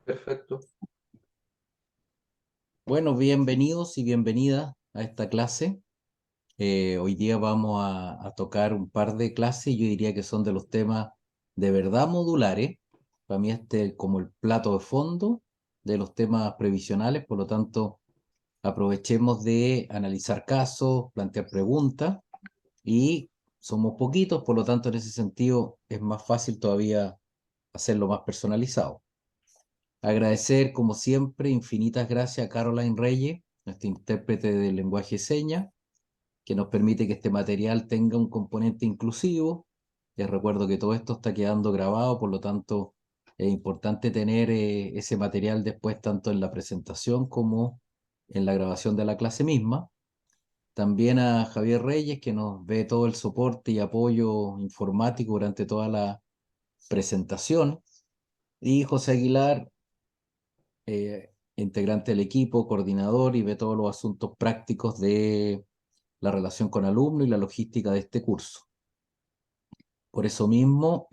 Perfecto. Bueno, bienvenidos y bienvenidas a esta clase. Hoy día vamos a tocar un par de clases, yo diría que son de los temas de verdad modulares. Para mí este es como el plato de fondo de los temas previsionales, por lo tanto aprovechemos de analizar casos, plantear preguntas y somos poquitos, por lo tanto en ese sentido es más fácil todavía hacerlo más personalizado. Agradecer, como siempre, infinitas gracias a Caroline Reyes, nuestra intérprete del lenguaje de señas, que nos permite que este material tenga un componente inclusivo. Les recuerdo que todo esto está quedando grabado, por lo tanto es importante tener ese material después tanto en la presentación como en la grabación de la clase misma. También a Javier Reyes, que nos ve todo el soporte y apoyo informático durante toda la presentación. Y José Aguilar, integrante del equipo, coordinador y ve todos los asuntos prácticos de la relación con alumnos y la logística de este curso. Por eso mismo,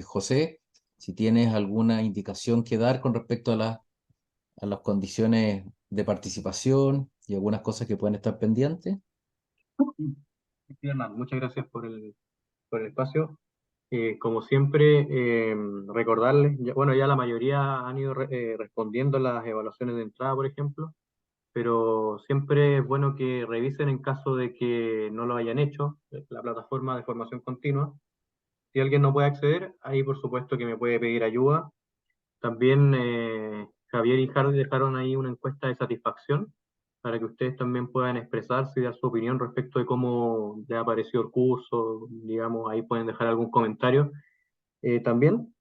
José, si tienes alguna indicación que dar con respecto a las condiciones de participación y algunas cosas que pueden estar pendientes. Sí, Hernán, muchas gracias por el espacio. Como siempre, recordarles, bueno, ya la mayoría han ido respondiendo las evaluaciones de entrada, por ejemplo, pero siempre es bueno que revisen en caso de que no lo hayan hecho, la plataforma de formación continua. Si alguien no puede acceder, ahí por supuesto que me puede pedir ayuda. También Javier y Hardy dejaron ahí una encuesta de satisfacción para que ustedes también puedan expresarse y dar su opinión respecto de cómo les ha parecido el curso, digamos, ahí pueden dejar algún comentario también.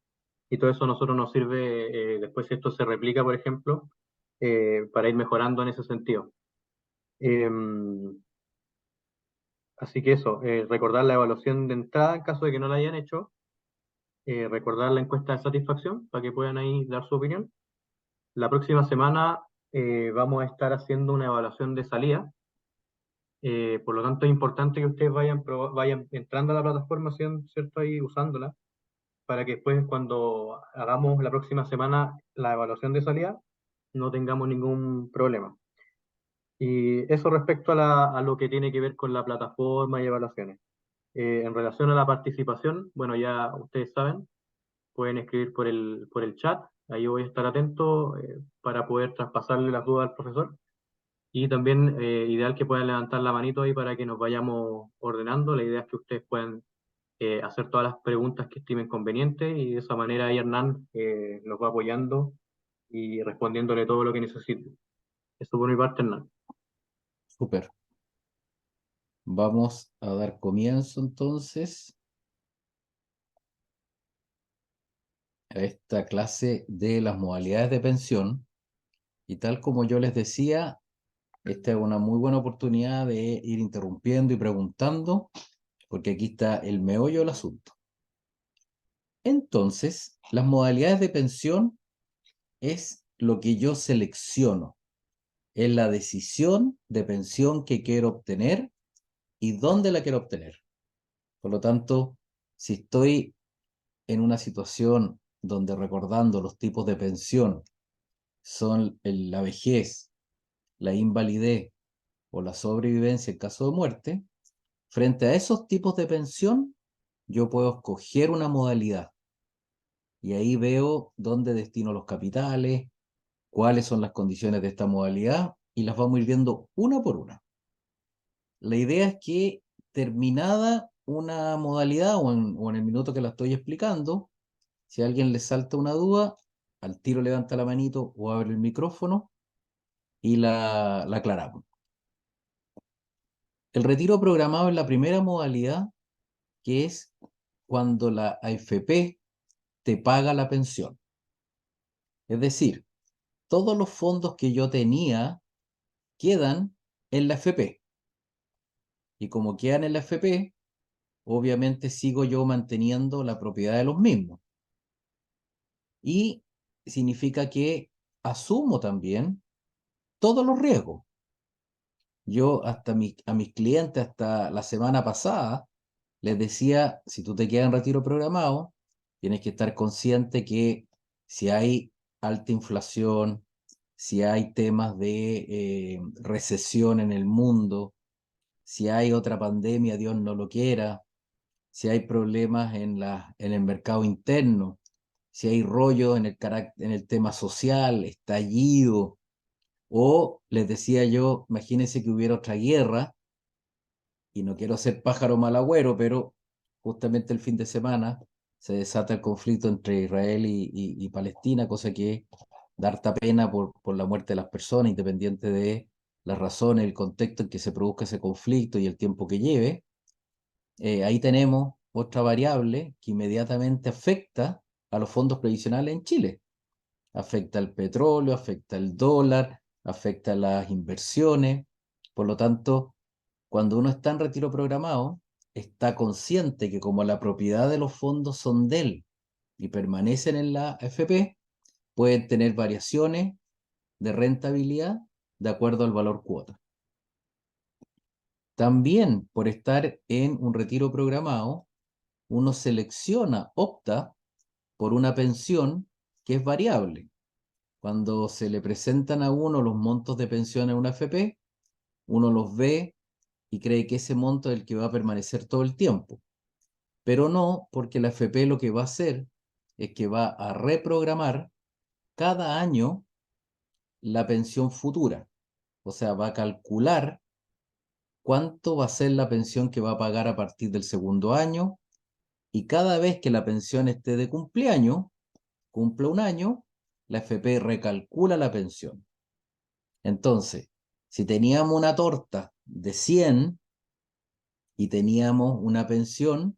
Y todo eso a nosotros nos sirve, después si esto se replica, por ejemplo, para ir mejorando en ese sentido. Eh, Así que eso, recordar la evaluación de entrada en caso de que no la hayan hecho, recordar la encuesta de satisfacción para que puedan ahí dar su opinión. La próxima semana vamos a estar haciendo una evaluación de salida. Por lo tanto, es importante que ustedes vayan entrando a la plataforma, ¿cierto? Ahí usándola, para que después, cuando hagamos la próxima semana la evaluación de salida, no tengamos ningún problema. Y eso respecto a lo que tiene que ver con la plataforma y evaluaciones. En relación a la participación, bueno, ya ustedes saben, pueden escribir por el chat, ahí voy a estar atento para poder traspasarle las dudas al profesor. Y también ideal que puedan levantar la manito ahí para que nos vayamos ordenando. La idea es que ustedes puedan hacer todas las preguntas que estimen convenientes y de esa manera ahí Hernán nos va apoyando y respondiéndole todo lo que necesite. Eso por mi parte, Hernán. Súper. Vamos a dar comienzo entonces a esta clase de las modalidades de pensión. Y tal como yo les decía, esta es una muy buena oportunidad de ir interrumpiendo y preguntando, porque aquí está el meollo del asunto. Entonces, las modalidades de pensión es lo que yo selecciono, es la decisión de pensión que quiero obtener y dónde la quiero obtener. Por lo tanto, si estoy en una situación donde recordando los tipos de pensión son la vejez, la invalidez o la sobrevivencia en caso de muerte, frente a esos tipos de pensión, yo puedo escoger una modalidad y ahí veo dónde destino los capitales, cuáles son las condiciones de esta modalidad y las vamos a ir viendo una por una. La idea es que terminada una modalidad o en el minuto que la estoy explicando, si a alguien le salta una duda, al tiro levanta la manito o abre el micrófono y la aclaramos. El retiro programado es la primera modalidad, que es cuando la AFP te paga la pensión. Es decir, todos los fondos que yo tenía quedan en la AFP. Y como quedan en la AFP, obviamente sigo yo manteniendo la propiedad de los mismos. Y significa que asumo también todos los riesgos. Yo a mis clientes hasta la semana pasada les decía, si tú te quedas en retiro programado, tienes que estar consciente que si hay alta inflación, si hay temas de recesión en el mundo, si hay otra pandemia, Dios no lo quiera, si hay problemas en el mercado interno, si hay rollo en el tema social, estallido, o les decía yo, imagínense que hubiera otra guerra, y no quiero ser pájaro mal agüero, pero justamente el fin de semana se desata el conflicto entre Israel y Palestina, cosa que da harta pena por la muerte de las personas, independiente de las razones, el contexto en que se produzca ese conflicto y el tiempo que lleve. Ahí tenemos otra variable que inmediatamente afecta a los fondos previsionales en Chile. Afecta al petróleo, afecta al dólar, afecta a las inversiones. Por lo tanto, cuando uno está en retiro programado, está consciente que como la propiedad de los fondos son de él y permanecen en la AFP, pueden tener variaciones de rentabilidad de acuerdo al valor cuota. También por estar en un retiro programado, uno selecciona, opta por una pensión que es variable. Cuando se le presentan a uno los montos de pensión en una AFP, uno los ve y cree que ese monto es el que va a permanecer todo el tiempo. Pero no, porque la AFP lo que va a hacer es que va a reprogramar cada año la pensión futura. O sea, va a calcular cuánto va a ser la pensión que va a pagar a partir del segundo año, y cada vez que la pensión esté de cumpleaños, cumple un año, la AFP recalcula la pensión. Entonces, si teníamos una torta de 100 y teníamos una pensión,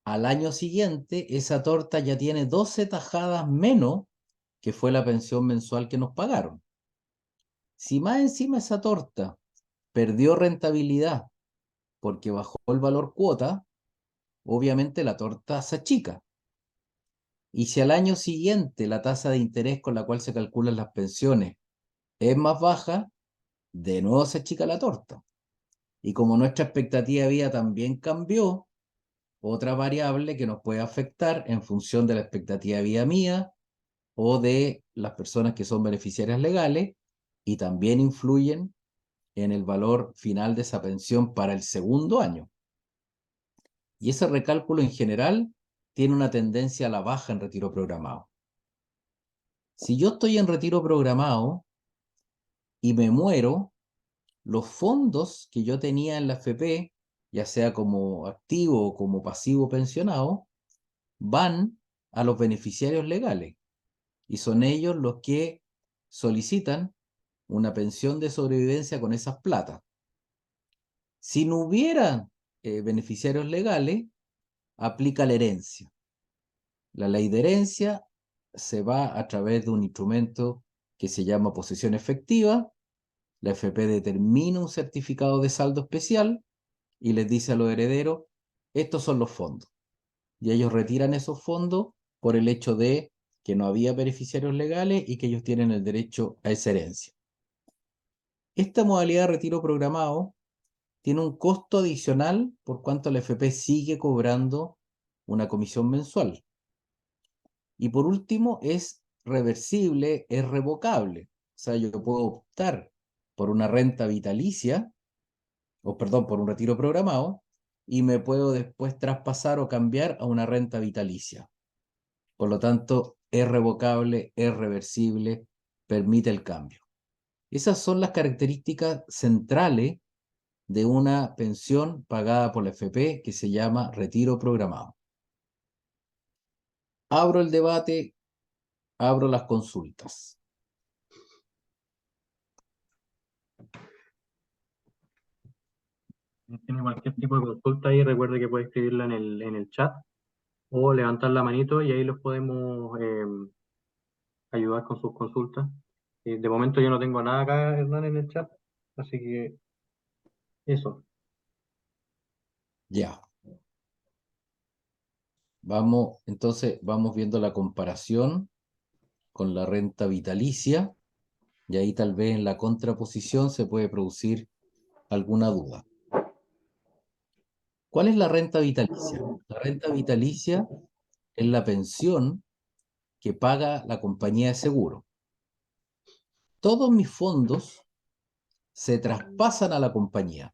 al año siguiente esa torta ya tiene 12 tajadas menos que fue la pensión mensual que nos pagaron. Si más encima esa torta perdió rentabilidad porque bajó el valor cuota, obviamente la torta se achica. Y si al año siguiente la tasa de interés con la cual se calculan las pensiones es más baja, de nuevo se achica la torta. Y como nuestra expectativa de vida también cambió, otra variable que nos puede afectar en función de la expectativa de vida mía o de las personas que son beneficiarias legales, y también influyen en el valor final de esa pensión para el segundo año. Y ese recálculo en general tiene una tendencia a la baja en retiro programado. Si yo estoy en retiro programado y me muero, los fondos que yo tenía en la FP, ya sea como activo o como pasivo pensionado, van a los beneficiarios legales, y son ellos los que solicitan una pensión de sobrevivencia con esas platas. Si no hubiera beneficiarios legales, aplica la herencia. La ley de herencia se va a través de un instrumento que se llama posesión efectiva. La FP determina un certificado de saldo especial y les dice a los herederos, estos son los fondos. Y ellos retiran esos fondos por el hecho de que no había beneficiarios legales y que ellos tienen el derecho a esa herencia. Esta modalidad de retiro programado tiene un costo adicional por cuanto la FP sigue cobrando una comisión mensual. Y por último, es reversible, es revocable. O sea, yo puedo optar por una renta vitalicia, o perdón, por un retiro programado, y me puedo después traspasar o cambiar a una renta vitalicia. Por lo tanto, es revocable, es reversible, permite el cambio. Esas son las características centrales de una pensión pagada por la FP que se llama retiro programado. Abro el debate, abro las consultas. Si tiene cualquier tipo de consulta ahí, recuerde que puede escribirla en el chat o levantar la manito y ahí los podemos ayudar con sus consultas. De momento yo no tengo nada acá, Hernán, en el chat, así que eso. Ya. Vamos, entonces, vamos viendo la comparación con la renta vitalicia, y ahí tal vez en la contraposición se puede producir alguna duda. ¿Cuál es la renta vitalicia? La renta vitalicia es la pensión que paga la compañía de seguro. Todos mis fondos se traspasan a la compañía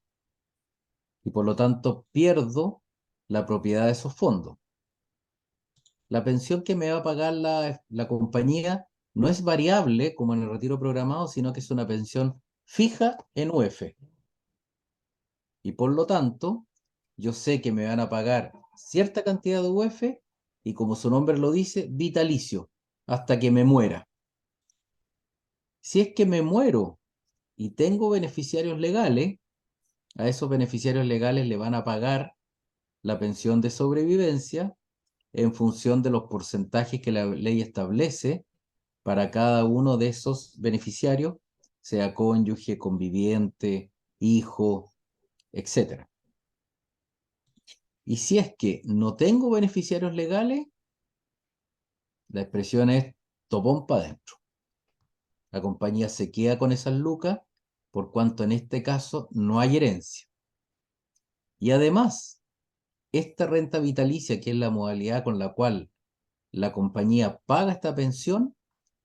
y por lo tanto pierdo la propiedad de esos fondos. La pensión que me va a pagar la compañía no es variable como en el retiro programado, sino que es una pensión fija en UF. Y por lo tanto, yo sé que me van a pagar cierta cantidad de UF y como su nombre lo dice, vitalicio, hasta que me muera. Si es que me muero y tengo beneficiarios legales, a esos beneficiarios legales le van a pagar la pensión de sobrevivencia en función de los porcentajes que la ley establece para cada uno de esos beneficiarios, sea cónyuge, conviviente, hijo, etc. Y si es que no tengo beneficiarios legales, la expresión es topón para adentro. La compañía se queda con esas lucas, por cuanto en este caso no hay herencia. Y además, esta renta vitalicia, que es la modalidad con la cual la compañía paga esta pensión,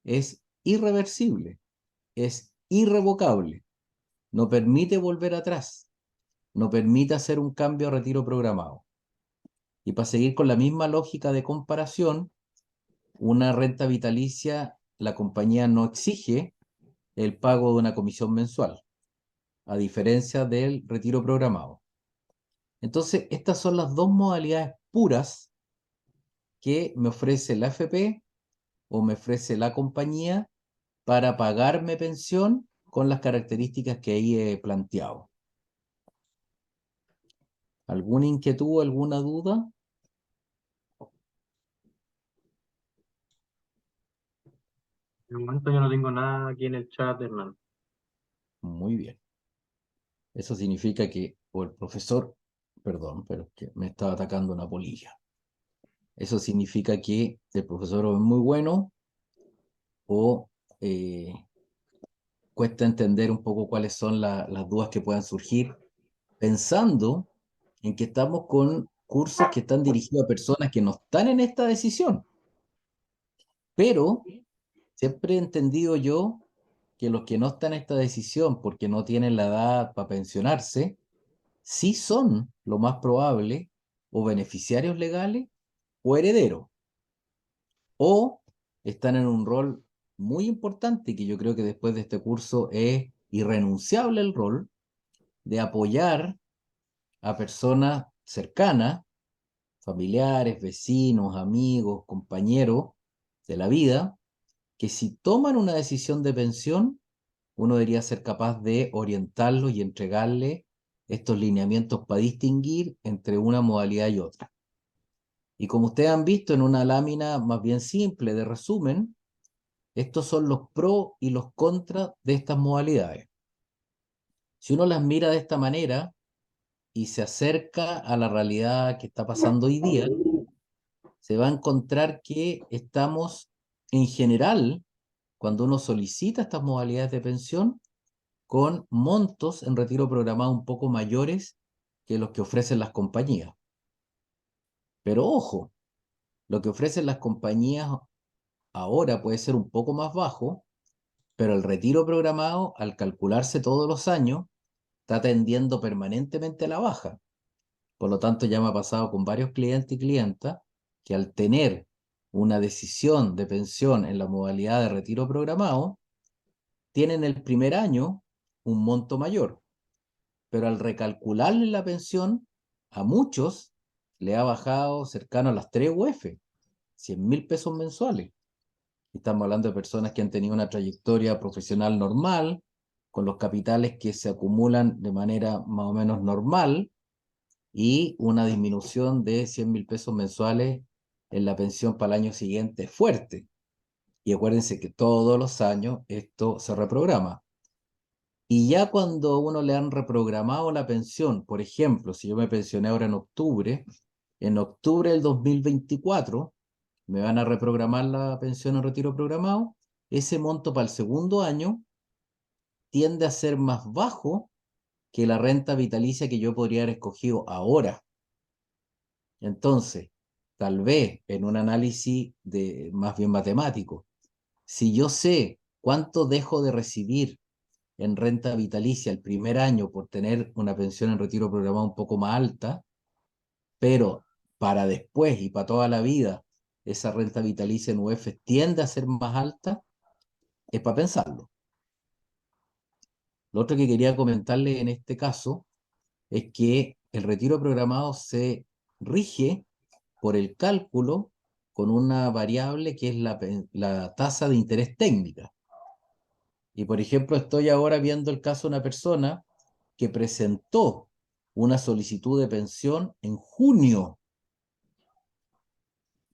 es irreversible, es irrevocable, no permite volver atrás, no permite hacer un cambio a retiro programado. Y para seguir con la misma lógica de comparación, una renta vitalicia, la compañía no exige el pago de una comisión mensual, a diferencia del retiro programado. Entonces, estas son las dos modalidades puras que me ofrece la AFP o me ofrece la compañía para pagarme pensión con las características que ahí he planteado. ¿Alguna inquietud, alguna duda? De momento yo no tengo nada aquí en el chat, Hernán. Muy bien. Eso significa que, o el profesor, perdón, pero es que me estaba atacando una polilla. Eso significa que el profesor o es muy bueno o cuesta entender un poco cuáles son las dudas que puedan surgir, pensando en que estamos con cursos que están dirigidos a personas que no están en esta decisión. Pero siempre he entendido yo que los que no están en esta decisión porque no tienen la edad para pensionarse, sí son, lo más probable, o beneficiarios legales o herederos, o están en un rol muy importante que yo creo que después de este curso es irrenunciable el rol de apoyar a personas cercanas, familiares, vecinos, amigos, compañeros de la vida, que si toman una decisión de pensión, uno debería ser capaz de orientarlos y entregarle estos lineamientos para distinguir entre una modalidad y otra. Y como ustedes han visto en una lámina más bien simple de resumen, estos son los pros y los contras de estas modalidades. Si uno las mira de esta manera y se acerca a la realidad que está pasando hoy día, se va a encontrar que estamos en general, cuando uno solicita estas modalidades de pensión, con montos en retiro programado un poco mayores que los que ofrecen las compañías. Pero ojo, lo que ofrecen las compañías ahora puede ser un poco más bajo, pero el retiro programado, al calcularse todos los años, está tendiendo permanentemente a la baja. Por lo tanto, ya me ha pasado con varios clientes y clientas que al tener una decisión de pensión en la modalidad de retiro programado, tienen el primer año un monto mayor, pero al recalcularle la pensión, a muchos le ha bajado cercano a las 3 UF, 100.000 pesos mensuales. Estamos hablando de personas que han tenido una trayectoria profesional normal, con los capitales que se acumulan de manera más o menos normal y una disminución de 100.000 pesos mensuales en la pensión para el año siguiente fuerte. Y acuérdense que todos los años esto se reprograma. Y ya cuando uno le han reprogramado la pensión, por ejemplo, si yo me pensioné ahora en octubre del 2024 me van a reprogramar la pensión en retiro programado, ese monto para el segundo año tiende a ser más bajo que la renta vitalicia que yo podría haber escogido ahora. Entonces, tal vez en un análisis más bien matemático, si yo sé cuánto dejo de recibir en renta vitalicia el primer año por tener una pensión en retiro programado un poco más alta, pero para después y para toda la vida esa renta vitalicia en UF tiende a ser más alta, es para pensarlo. Lo otro que quería comentarle en este caso es que el retiro programado se rige por el cálculo con una variable que es la tasa de interés técnica. Y por ejemplo, estoy ahora viendo el caso de una persona que presentó una solicitud de pensión en junio,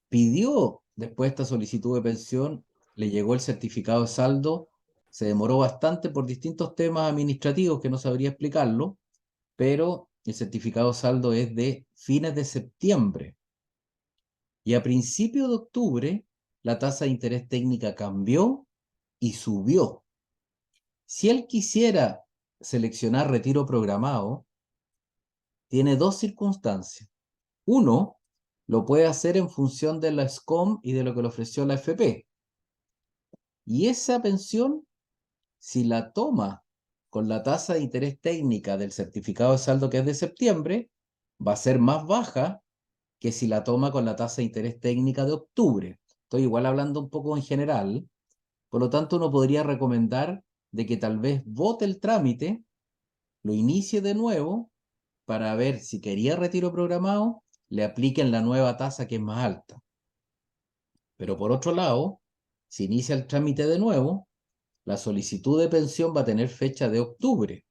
pidió después esta solicitud de pensión, le llegó el certificado de saldo, se demoró bastante por distintos temas administrativos que no sabría explicarlo, pero el certificado de saldo es de fines de septiembre. Y a principios de octubre, la tasa de interés técnica cambió y subió. Si él quisiera seleccionar retiro programado, tiene dos circunstancias. Uno, lo puede hacer en función de la SCOM y de lo que le ofreció la FP. Y esa pensión, si la toma con la tasa de interés técnica del certificado de saldo que es de septiembre, va a ser más baja que si la toma con la tasa de interés técnica de octubre. Estoy igual hablando un poco en general, por lo tanto uno podría recomendar de que tal vez vote el trámite, lo inicie de nuevo para ver si quería retiro programado, le apliquen la nueva tasa que es más alta. Pero por otro lado, si inicia el trámite de nuevo, la solicitud de pensión va a tener fecha de octubre.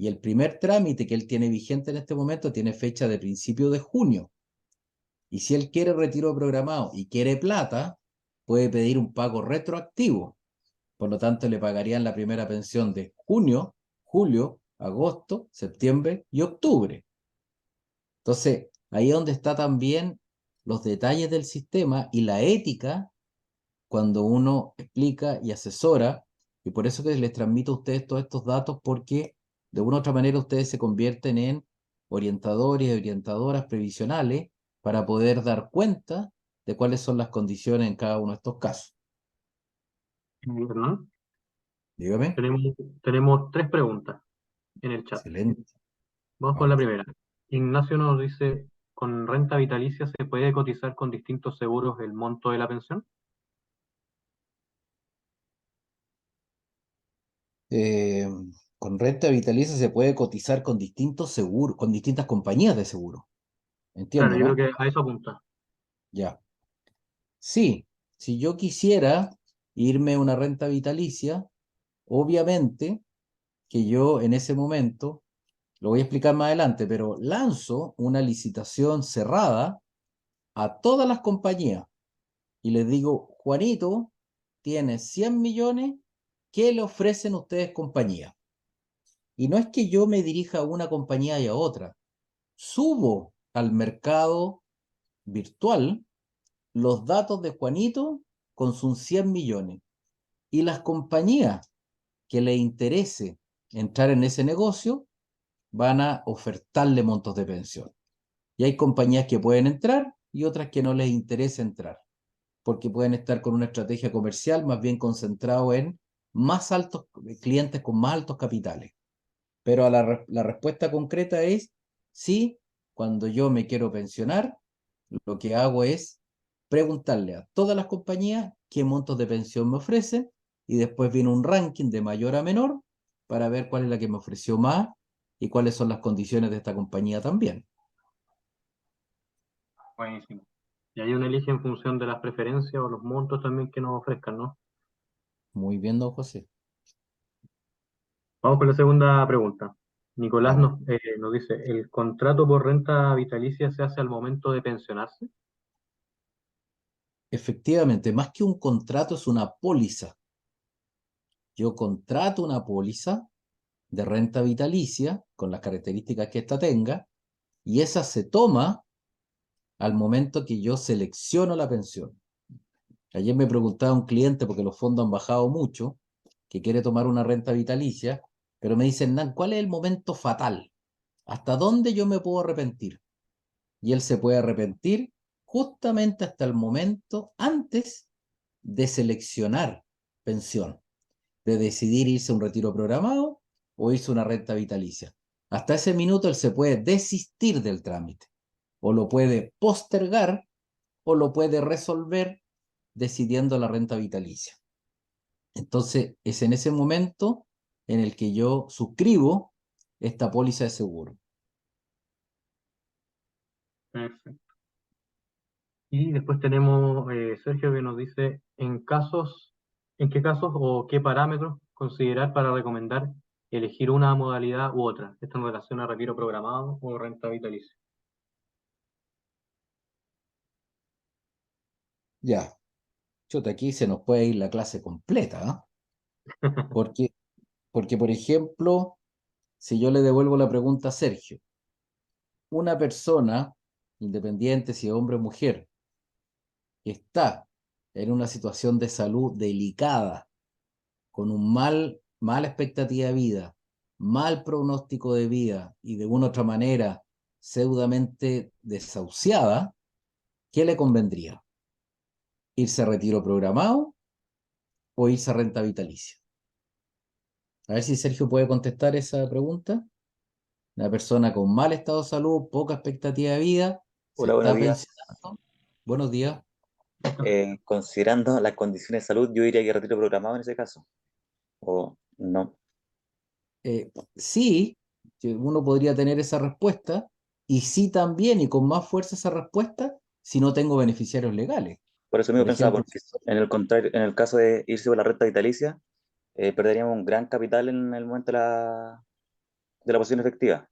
Y el primer trámite que él tiene vigente en este momento tiene fecha de principio de junio. Y si él quiere retiro programado y quiere plata, puede pedir un pago retroactivo. Por lo tanto, le pagarían la primera pensión de junio, julio, agosto, septiembre y octubre. Entonces, ahí es donde está también los detalles del sistema y la ética cuando uno explica y asesora, y por eso que les transmito a ustedes todos estos datos, porque de una u otra manera ustedes se convierten en orientadores y orientadoras previsionales para poder dar cuenta de cuáles son las condiciones en cada uno de estos casos. Hernán, Dígame. tenemos, tenemos tres preguntas en el chat. Excelente. Vamos con la Vamos. primera. Ignacio nos dice, ¿con renta vitalicia se puede cotizar con distintos seguros el monto de la pensión? Eh, con renta vitalicia se puede cotizar con distintos seguros, con distintas compañías de seguro. Claro, ¿Entiende, yo creo no? que a eso apunta. Ya. Sí, si yo quisiera irme a una renta vitalicia, obviamente que yo en ese momento, lo voy a explicar más adelante, pero lanzo una licitación cerrada a todas las compañías y les digo, Juanito tiene 100 millones, ¿qué le ofrecen ustedes compañía? Y no es que yo me dirija a una compañía y a otra, subo al mercado virtual los datos de Juanito con sus 100 millones y las compañías que le interese entrar en ese negocio van a ofertarle montos de pensión. Y hay compañías que pueden entrar y otras que no les interesa entrar, porque pueden estar con una estrategia comercial más bien concentrado en más altos clientes con más altos capitales. Pero la respuesta concreta es sí, cuando yo me quiero pensionar, lo que hago es preguntarle a todas las compañías qué montos de pensión me ofrecen y después viene un ranking de mayor a menor para ver cuál es la que me ofreció más y cuáles son las condiciones de esta compañía también. Buenísimo. Y ahí uno elige en función de las preferencias o los montos también que nos ofrezcan, ¿no? Muy bien, don José. Vamos con la segunda pregunta. Nicolás Vamos. nos dice, ¿el contrato por renta vitalicia se hace al momento de pensionarse? Efectivamente, más que un contrato es una póliza. Yo contrato una póliza de renta vitalicia con las características que ésta tenga y esa se toma al momento que yo selecciono la pensión. Ayer me preguntaba un cliente, porque los fondos han bajado mucho, que quiere tomar una renta vitalicia, pero me dicen, Nan, ¿cuál es el momento fatal? ¿Hasta dónde yo me puedo arrepentir? Y él se puede arrepentir justamente hasta el momento antes de seleccionar pensión, de decidir irse a un retiro programado o irse a una renta vitalicia. Hasta ese minuto él se puede desistir del trámite, o lo puede postergar, o lo puede resolver decidiendo la renta vitalicia. Entonces, es en ese momento en el que yo suscribo esta póliza de seguro. Perfecto. Y después tenemos Sergio que nos dice, ¿en qué casos o qué parámetros considerar para recomendar elegir una modalidad u otra? Esto en relación a retiro programado o renta vitalicia. Ya, chuta, aquí se nos puede ir la clase completa, ¿ah? Porque, porque, por ejemplo, si yo le devuelvo la pregunta a Sergio, una persona, independiente si es hombre o mujer, que está en una situación de salud delicada, con mala expectativa de vida, mal pronóstico de vida y de una u otra manera pseudamente desahuciada, ¿qué le convendría? ¿Irse a retiro programado o irse a renta vitalicia? A ver si Sergio puede contestar esa pregunta. Una persona con mal estado de salud, poca expectativa de vida, se Hola, buenos está días. pensionando. Buenos días. Considerando las condiciones de salud, yo diría que retiro programado en ese caso. O no. Sí, que uno podría tener esa respuesta, y sí también, y con más fuerza esa respuesta, si no tengo beneficiarios legales. Por eso mismo Por pensaba, ejemplo, porque en el contrario, en el caso de irse por la renta vitalicia, perderíamos un gran capital en el momento de la posición efectiva.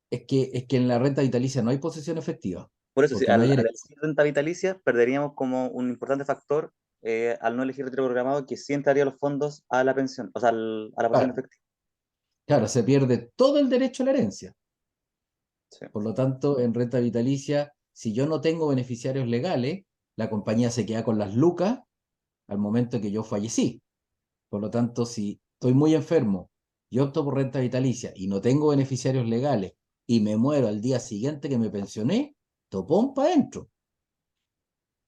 es que en la renta vitalicia no hay posesión efectiva, Por eso, sí, porque no hay al herencia. elegir renta vitalicia, perderíamos como un importante factor al no elegir retiro programado, que sí entraría los fondos a la pensión, o sea, a la posición Claro, efectiva. claro, se pierde todo el derecho a la herencia. Sí. Por lo tanto, en renta vitalicia, si yo no tengo beneficiarios legales, la compañía se queda con las lucas al momento que yo fallecí. Por lo tanto, si estoy muy enfermo y opto por renta vitalicia y no tengo beneficiarios legales y me muero al día siguiente que me pensioné, topón para adentro.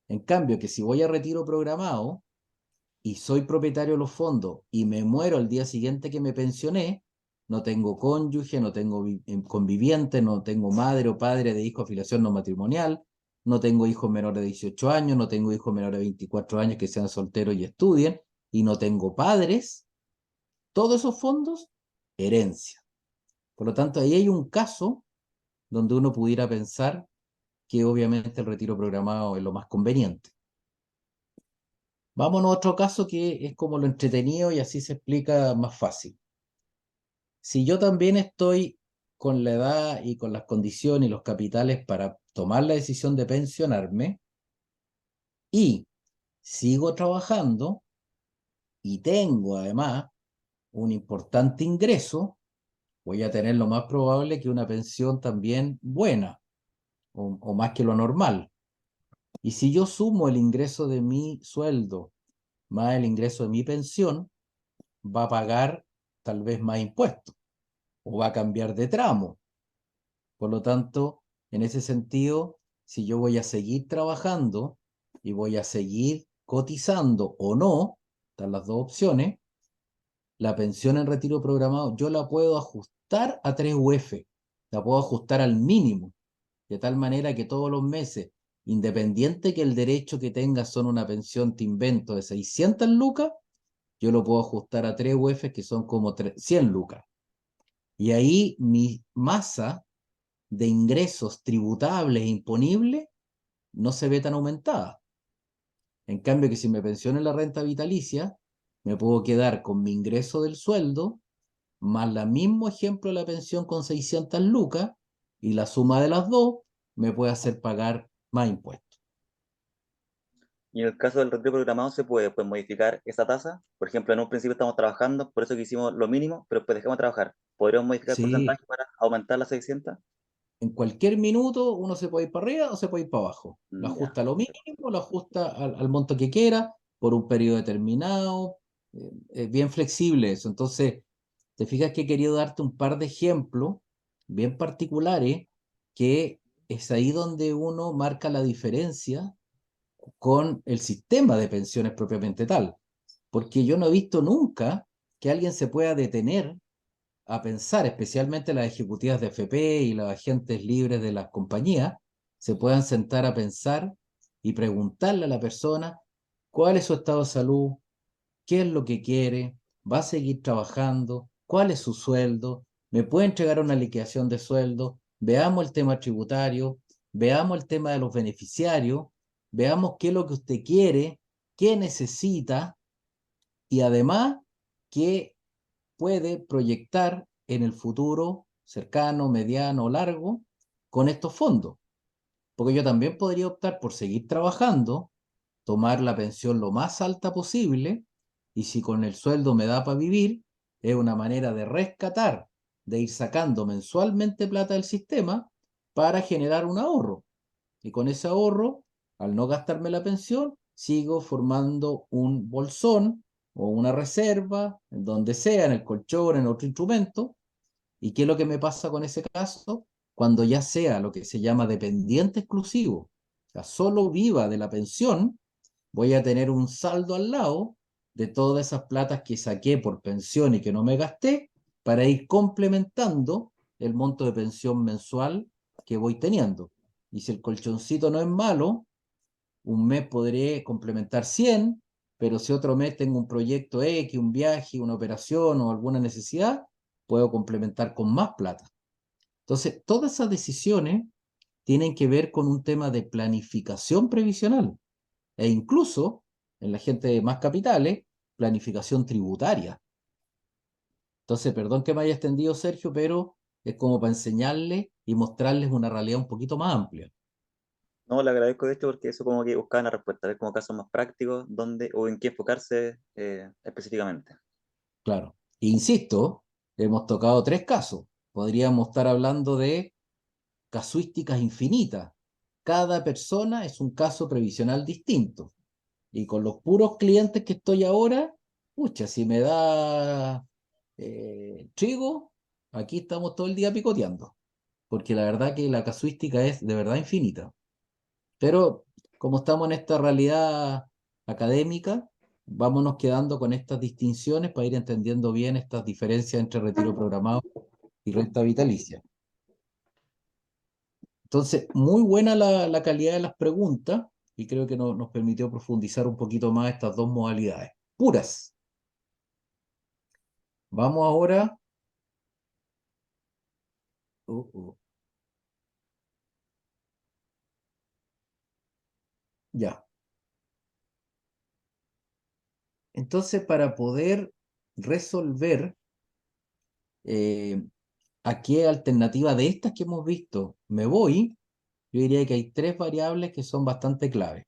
En cambio, que si voy a retiro programado y soy propietario de los fondos y me muero al día siguiente que me pensioné, no tengo cónyuge, no tengo conviviente, no tengo madre o padre de hijo afiliación no matrimonial, no tengo hijos menores de 18 años, no tengo hijos menores de 24 años que sean solteros y estudien, y no tengo padres, todos esos fondos, herencia. Por lo tanto, ahí hay un caso donde uno pudiera pensar que obviamente el retiro programado es lo más conveniente. Vamos a otro caso que es como lo entretenido y así se explica más fácil. Si yo también estoy con la edad y con las condiciones y los capitales para tomar la decisión de pensionarme y sigo trabajando y tengo además un importante ingreso, voy a tener lo más probable que una pensión también buena o más que lo normal. Y si yo sumo el ingreso de mi sueldo más el ingreso de mi pensión, va a pagar tal vez más impuestos o va a cambiar de tramo. Por lo tanto, en ese sentido, si yo voy a seguir trabajando y voy a seguir cotizando o no, están las dos opciones, la pensión en retiro programado yo la puedo ajustar a 3 UF, la puedo ajustar al mínimo, de tal manera que todos los meses, independiente que el derecho que tenga son una pensión, te invento, de 600 lucas, yo lo puedo ajustar a 3 UF que son como 100 lucas. Y ahí mi masa de ingresos tributables e imponibles no se ve tan aumentada. En cambio, que si me pensiono en la renta vitalicia, me puedo quedar con mi ingreso del sueldo, más la mismo ejemplo de la pensión con 600 lucas, y la suma de las dos me puede hacer pagar más impuestos. Y en el caso del retiro programado se puede pues, modificar esa tasa. Por ejemplo, en un principio estamos trabajando, por eso que hicimos lo mínimo, pero después dejamos de trabajar. ¿Podríamos modificar el Sí, porcentaje para aumentar las 600? en cualquier minuto uno se puede ir para arriba o se puede ir para abajo. Lo Ya. ajusta a lo mínimo, lo ajusta al monto que quiera, por un periodo determinado. Es bien flexible eso. Entonces, te fijas que he querido darte un par de ejemplos bien particulares que es ahí donde uno marca la diferencia con el sistema de pensiones propiamente tal. Porque yo no he visto nunca que alguien se pueda detener a pensar, especialmente las ejecutivas de FP y los agentes libres de las compañías, se puedan sentar a pensar y preguntarle a la persona cuál es su estado de salud, qué es lo que quiere, va a seguir trabajando, cuál es su sueldo, me puede entregar una liquidación de sueldo, veamos el tema tributario, veamos el tema de los beneficiarios, veamos qué es lo que usted quiere, qué necesita y además qué puede proyectar en el futuro cercano, mediano o largo con estos fondos. Porque yo también podría optar por seguir trabajando, tomar la pensión lo más alta posible, y si con el sueldo me da para vivir, es una manera de rescatar, de ir sacando mensualmente plata del sistema para generar un ahorro. Y con ese ahorro, al no gastarme la pensión, sigo formando un bolsón o una reserva, en donde sea, en el colchón, en otro instrumento. ¿Y qué es lo que me pasa con ese caso? Cuando ya sea lo que se llama dependiente exclusivo, o sea, solo viva de la pensión, voy a tener un saldo al lado de todas esas platas que saqué por pensión y que no me gasté para ir complementando el monto de pensión mensual que voy teniendo. Y si el colchoncito no es malo, un mes podré complementar 100, pero si otro mes tengo un proyecto X, un viaje, una operación o alguna necesidad, puedo complementar con más plata. Entonces, todas esas decisiones tienen que ver con un tema de planificación previsional e incluso, en la gente de más capitales, planificación tributaria. Entonces, perdón que me haya extendido, Sergio, pero es como para enseñarles y mostrarles una realidad un poquito más amplia. No, le agradezco de hecho porque eso como que buscaba una respuesta, ver como casos más prácticos, dónde o en qué enfocarse específicamente. Claro. E insisto, hemos tocado 3 casos. Podríamos estar hablando de casuísticas infinitas. Cada persona es un caso previsional distinto. Y con los puros clientes que estoy ahora, pucha, si me da trigo, aquí estamos todo el día picoteando. Porque la verdad que la casuística es de verdad infinita. Pero como estamos en esta realidad académica, vámonos quedando con estas distinciones para ir entendiendo bien estas diferencias entre retiro programado y renta vitalicia. Entonces, muy buena la calidad de las preguntas y creo que nos permitió profundizar un poquito más estas dos modalidades. Puras. Vamos ahora. uh, uh, ya. Entonces, para poder resolver eh, a qué alternativa de estas que hemos visto me voy, yo diría que hay 3 variables que son bastante claves.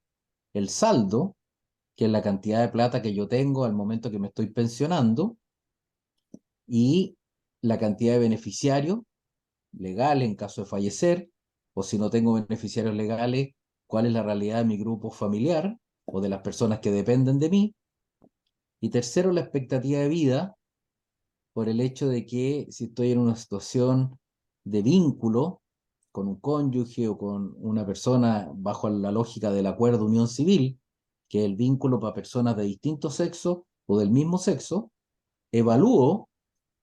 El saldo, que es la cantidad de plata que yo tengo al momento que me estoy pensionando, y la cantidad de beneficiarios legales en caso de fallecer, o si no tengo beneficiarios legales, cuál es la realidad de mi grupo familiar o de las personas que dependen de mí. Y tercero, la expectativa de vida, por el hecho de que si estoy en una situación de vínculo con un cónyuge o con una persona bajo la lógica del acuerdo de unión civil, que es el vínculo para personas de distinto sexo o del mismo sexo, evalúo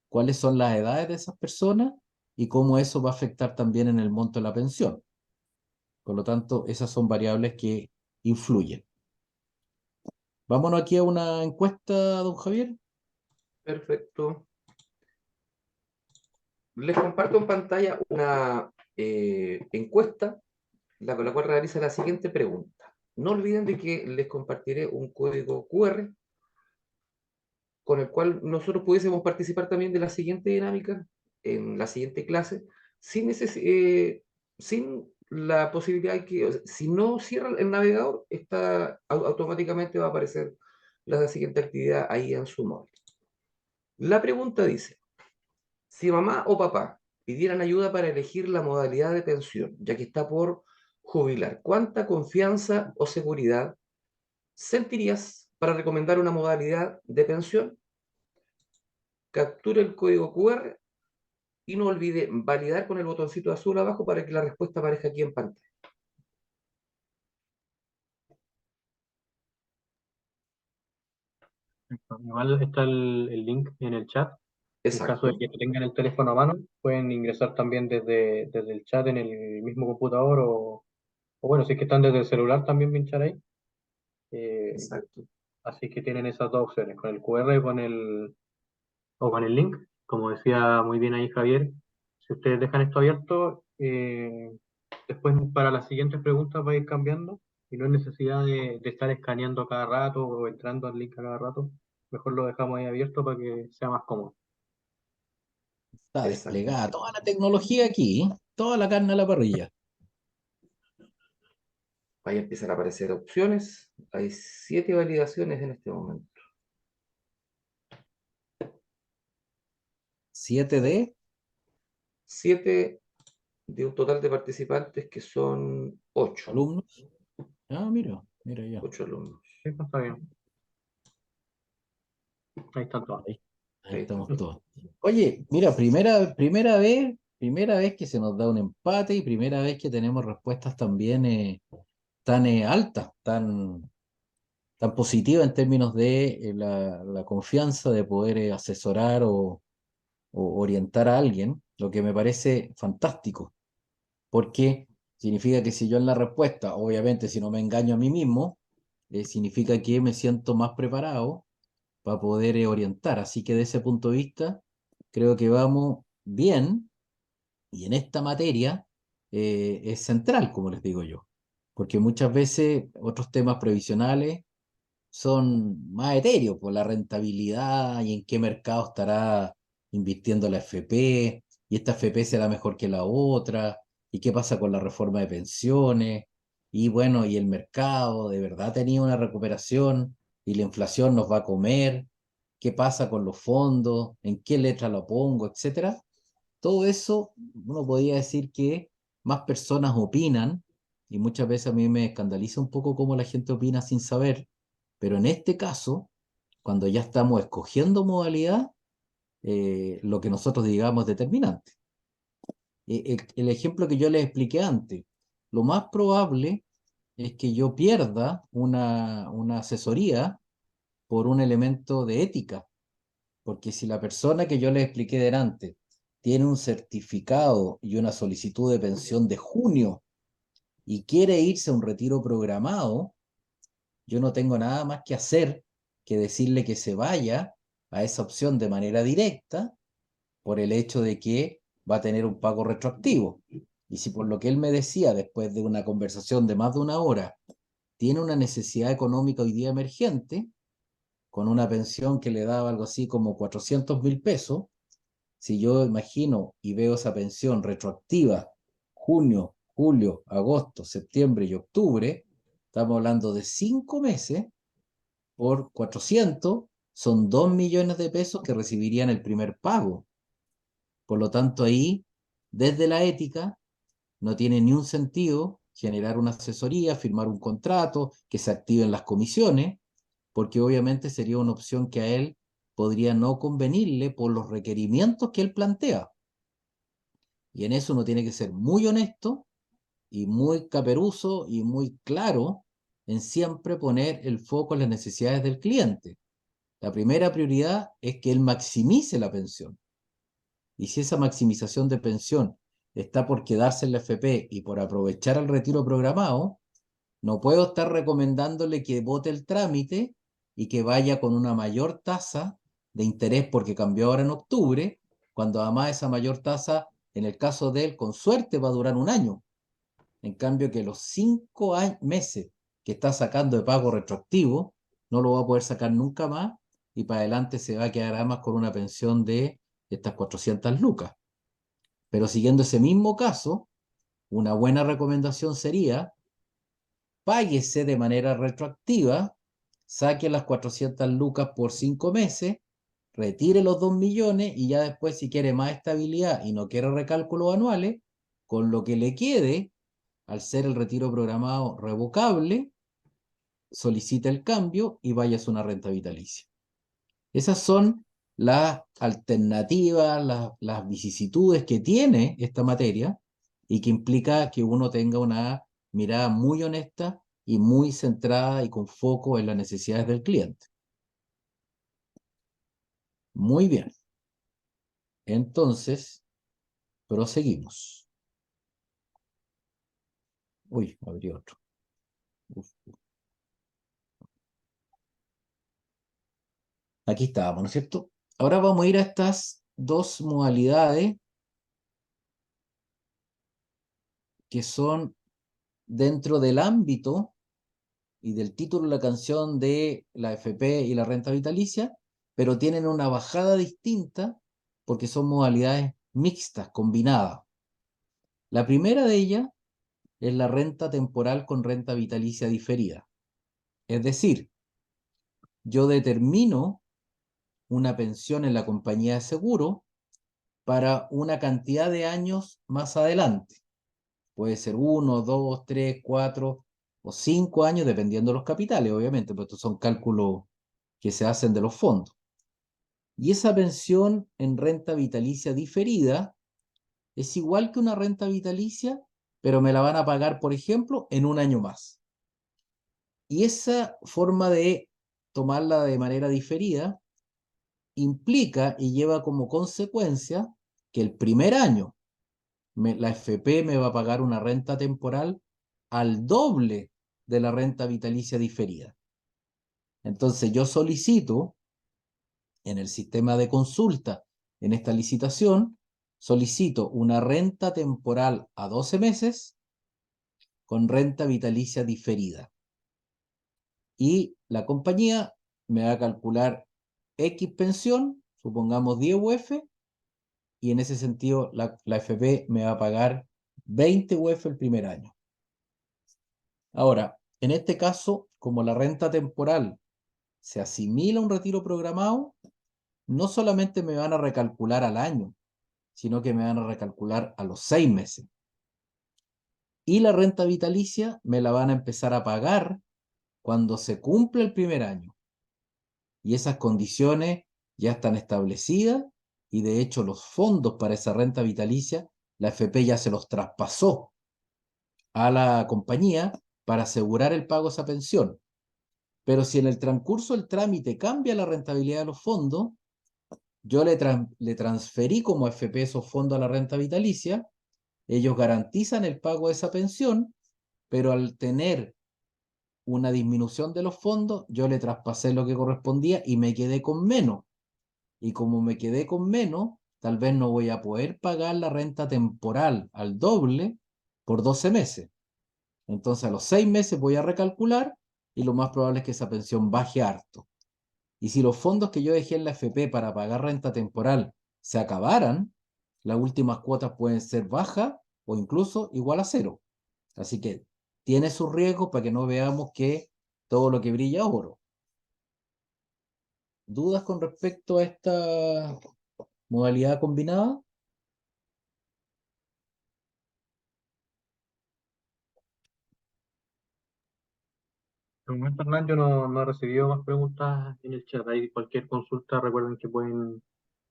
cuáles son las edades de esas personas y cómo eso va a afectar también en el monto de la pensión. Por lo tanto, esas son variables que influyen. Vámonos aquí a una encuesta, don Javier. Perfecto. Les comparto en pantalla una encuesta, la cual realiza la siguiente pregunta. No olviden de que les compartiré un código QR con el cual nosotros pudiésemos participar también de la siguiente dinámica, en la siguiente clase, sin la posibilidad de que, o sea, si no cierra el navegador, automáticamente va a aparecer la siguiente actividad ahí en su móvil. La pregunta dice, si mamá o papá pidieran ayuda para elegir la modalidad de pensión, ya que está por jubilar, ¿cuánta confianza o seguridad sentirías para recomendar una modalidad de pensión? Capture el código QR y no olvide validar con el botoncito azul abajo para que la respuesta aparezca aquí en pantalla. Igual está el link en el chat. En caso de Exacto, que no tengan el teléfono a mano, pueden ingresar también desde el chat en el mismo computador o bueno, si es que están desde el celular también pinchar ahí. Eh, exacto. Así que tienen esas dos opciones, con el QR o con el link. Como decía muy bien ahí Javier, si ustedes dejan esto abierto, después para las siguientes preguntas va a ir cambiando y no hay necesidad de estar escaneando cada rato o entrando al link a cada rato. Mejor lo dejamos ahí abierto para que sea más cómodo. Está Exacto. desplegada toda la tecnología aquí, ¿eh? Toda la carne a la parrilla. Ahí empiezan a aparecer opciones. Hay 7 validaciones en este momento. 7D, 7 de un total de participantes que son 8. alumnos. Ah, mira, mira ya. 8 alumnos. Sí, pues, está bien. Ahí están todas. Ahí Ahí está. estamos todos. Oye, mira, primera vez que se nos da un empate y primera vez que tenemos respuestas también tan altas, tan positivas en términos de la confianza de poder asesorar o orientar a alguien, lo que me parece fantástico, porque significa que si yo en la respuesta, obviamente si no me engaño a mí mismo, significa que me siento más preparado para poder orientar. Así que de ese punto de vista, creo que vamos bien y en esta materia es central, como les digo yo, porque muchas veces otros temas previsionales son más etéreos, por la rentabilidad y en qué mercado estará invirtiendo la FP, y esta FP será mejor que la otra, y qué pasa con la reforma de pensiones, y bueno, y el mercado, ¿de verdad ha tenido una recuperación y la inflación nos va a comer? ¿Qué pasa con los fondos? ¿En qué letra lo pongo? Etcétera. Todo eso, uno podría decir que más personas opinan, y muchas veces a mí me escandaliza un poco cómo la gente opina sin saber, pero en este caso, cuando ya estamos escogiendo modalidad, lo que nosotros digamos es determinante. El ejemplo que yo les expliqué antes, lo más probable es que yo pierda una asesoría por un elemento de ética, porque si la persona que yo les expliqué delante tiene un certificado y una solicitud de pensión de junio y quiere irse a un retiro programado, yo no tengo nada más que hacer que decirle que se vaya a esa opción de manera directa por el hecho de que va a tener un pago retroactivo. Y si por lo que él me decía después de una conversación de más de una hora, tiene una necesidad económica hoy día emergente, con una pensión que le daba algo así como 400.000 pesos, si yo imagino y veo esa pensión retroactiva, junio, julio, agosto, septiembre y octubre, estamos hablando de 5 meses por 400, son 2 millones de pesos que recibirían el primer pago. Por lo tanto, ahí, desde la ética, no tiene ni un sentido generar una asesoría, firmar un contrato, que se activen las comisiones, porque obviamente sería una opción que a él podría no convenirle por los requerimientos que él plantea. Y en eso uno tiene que ser muy honesto y muy caperuso y muy claro en siempre poner el foco en las necesidades del cliente. La primera prioridad es que él maximice la pensión. Y si esa maximización de pensión está por quedarse en la FP y por aprovechar el retiro programado, no puedo estar recomendándole que vote el trámite y que vaya con una mayor tasa de interés porque cambió ahora en octubre, cuando además esa mayor tasa, en el caso de él, con suerte va a durar un año. En cambio que los 5 meses que está sacando de pago retroactivo, no lo va a poder sacar nunca más y para adelante se va a quedar además con una pensión de estas 400 lucas. Pero siguiendo ese mismo caso, una buena recomendación sería páguese de manera retroactiva, saque las 400 lucas por 5 meses, retire los 2 millones y ya después si quiere más estabilidad y no quiere recálculos anuales, con lo que le quede, al ser el retiro programado revocable, solicita el cambio y vaya a una renta vitalicia. Esas son las alternativas, las vicisitudes que tiene esta materia y que implica que uno tenga una mirada muy honesta y muy centrada y con foco en las necesidades del cliente. Muy bien. Entonces, proseguimos. Uy, abrí otro. Uf. Aquí estábamos, ¿no es cierto? Ahora vamos a ir a estas dos modalidades que son dentro del ámbito y del título de la canción de la FP y la renta vitalicia, pero tienen una bajada distinta porque son modalidades mixtas, combinadas. La primera de ellas es la renta temporal con renta vitalicia diferida. Es decir, yo determino una pensión en la compañía de seguro para una cantidad de años más adelante. Puede ser 1, 2, 3, 4 o 5 años, dependiendo de los capitales, obviamente, porque estos son cálculos que se hacen de los fondos. Y esa pensión en renta vitalicia diferida es igual que una renta vitalicia, pero me la van a pagar, por ejemplo, en un año más. Y esa forma de tomarla de manera diferida implica y lleva como consecuencia que el primer año la FP me va a pagar una renta temporal al doble de la renta vitalicia diferida. Entonces yo solicito en el sistema de consulta, en esta licitación, solicito una renta temporal a 12 meses con renta vitalicia diferida. Y la compañía me va a calcular X pensión, supongamos 10 UF, y en ese sentido la FP me va a pagar 20 UF el primer año. Ahora, en este caso, como la renta temporal se asimila a un retiro programado, no solamente me van a recalcular al año, sino que me van a recalcular a los 6 meses. Y la renta vitalicia me la van a empezar a pagar cuando se cumple el primer año. Y esas condiciones ya están establecidas y de hecho los fondos para esa renta vitalicia, la FP ya se los traspasó a la compañía para asegurar el pago de esa pensión. Pero si en el transcurso del trámite cambia la rentabilidad de los fondos, yo le transferí como FP esos fondos a la renta vitalicia, ellos garantizan el pago de esa pensión, pero al tener una disminución de los fondos, yo le traspasé lo que correspondía y me quedé con menos. Y como me quedé con menos, tal vez no voy a poder pagar la renta temporal al doble por 12 meses. Entonces a los 6 meses voy a recalcular y lo más probable es que esa pensión baje harto. Y si los fondos que yo dejé en la FP para pagar renta temporal se acabaran, las últimas cuotas pueden ser bajas o incluso igual a cero. Así que tiene sus riesgos para que no veamos que todo lo que brilla es oro. ¿Dudas con respecto a esta modalidad combinada? De momento, Hernán, yo no he recibido más preguntas en el chat. Ahí cualquier consulta, recuerden que pueden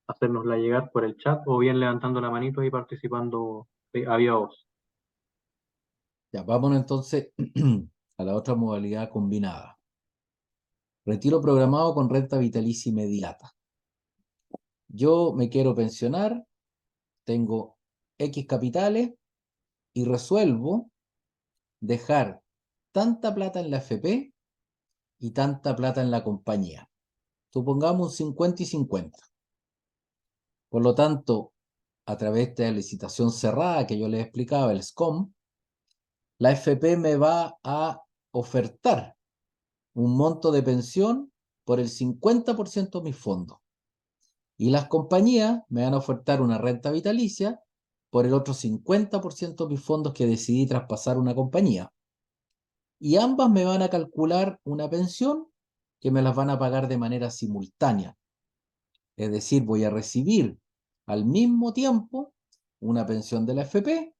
hacérnosla llegar por el chat o bien levantando la manito y participando a viva voz. Ya, vámonos entonces a la otra modalidad combinada. Retiro programado con renta vitalicia inmediata. Yo me quiero pensionar, tengo X capitales y resuelvo dejar tanta plata en la FP y tanta plata en la compañía. Supongamos un 50 y 50. Por lo tanto, a través de la licitación cerrada que yo les explicaba, el SCOM, la FP me va a ofertar un monto de pensión por el 50% de mis fondos. Y las compañías me van a ofertar una renta vitalicia por el otro 50% de mis fondos que decidí traspasar a una compañía. Y ambas me van a calcular una pensión que me las van a pagar de manera simultánea. Es decir, voy a recibir al mismo tiempo una pensión de la FP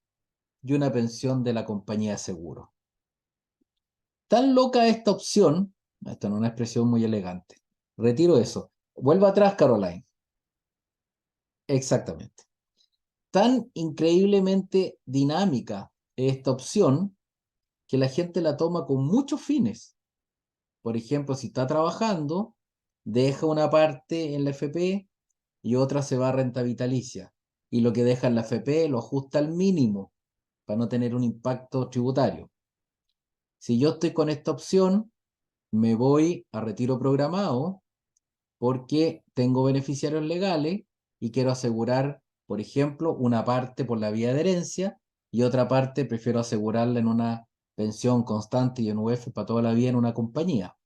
y una pensión de la compañía de seguro. Tan loca esta opción, esta no es una expresión muy elegante. Retiro eso. Vuelvo atrás, Caroline. Exactamente. Tan increíblemente dinámica esta opción que la gente la toma con muchos fines. Por ejemplo, si está trabajando, deja una parte en la FP y otra se va a renta vitalicia. Y lo que deja en la FP lo ajusta al mínimo para no tener un impacto tributario. Si yo estoy con esta opción, me voy a retiro programado porque tengo beneficiarios legales y quiero asegurar, por ejemplo, una parte por la vía de herencia y otra parte prefiero asegurarla en una pensión constante y en UF para toda la vida en una compañía.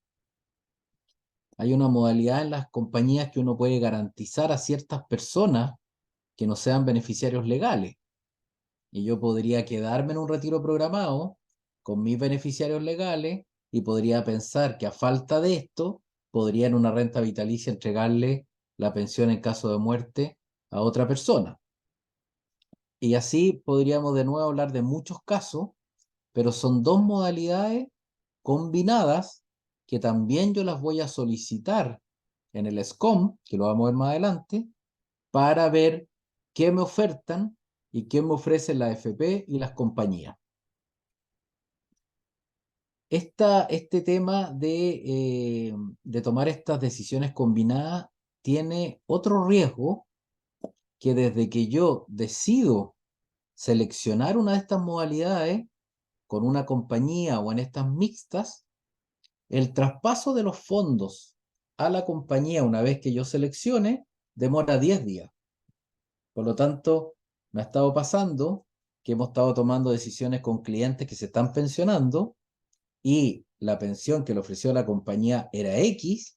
Hay una modalidad en las compañías que uno puede garantizar a ciertas personas que no sean beneficiarios legales. Y yo podría quedarme en un retiro programado con mis beneficiarios legales y podría pensar que a falta de esto, podría en una renta vitalicia entregarle la pensión en caso de muerte a otra persona. Y así podríamos de nuevo hablar de muchos casos, pero son dos modalidades combinadas que también yo las voy a solicitar en el SCOM, que lo vamos a ver más adelante, para ver qué me ofertan y qué me ofrecen la FP y las compañías. Este tema de tomar estas decisiones combinadas tiene otro riesgo, que desde que yo decido seleccionar una de estas modalidades con una compañía o en estas mixtas, el traspaso de los fondos a la compañía una vez que yo seleccione demora 10 días. Por lo tanto, me ha estado pasando que hemos estado tomando decisiones con clientes que se están pensionando y la pensión que le ofreció la compañía era X,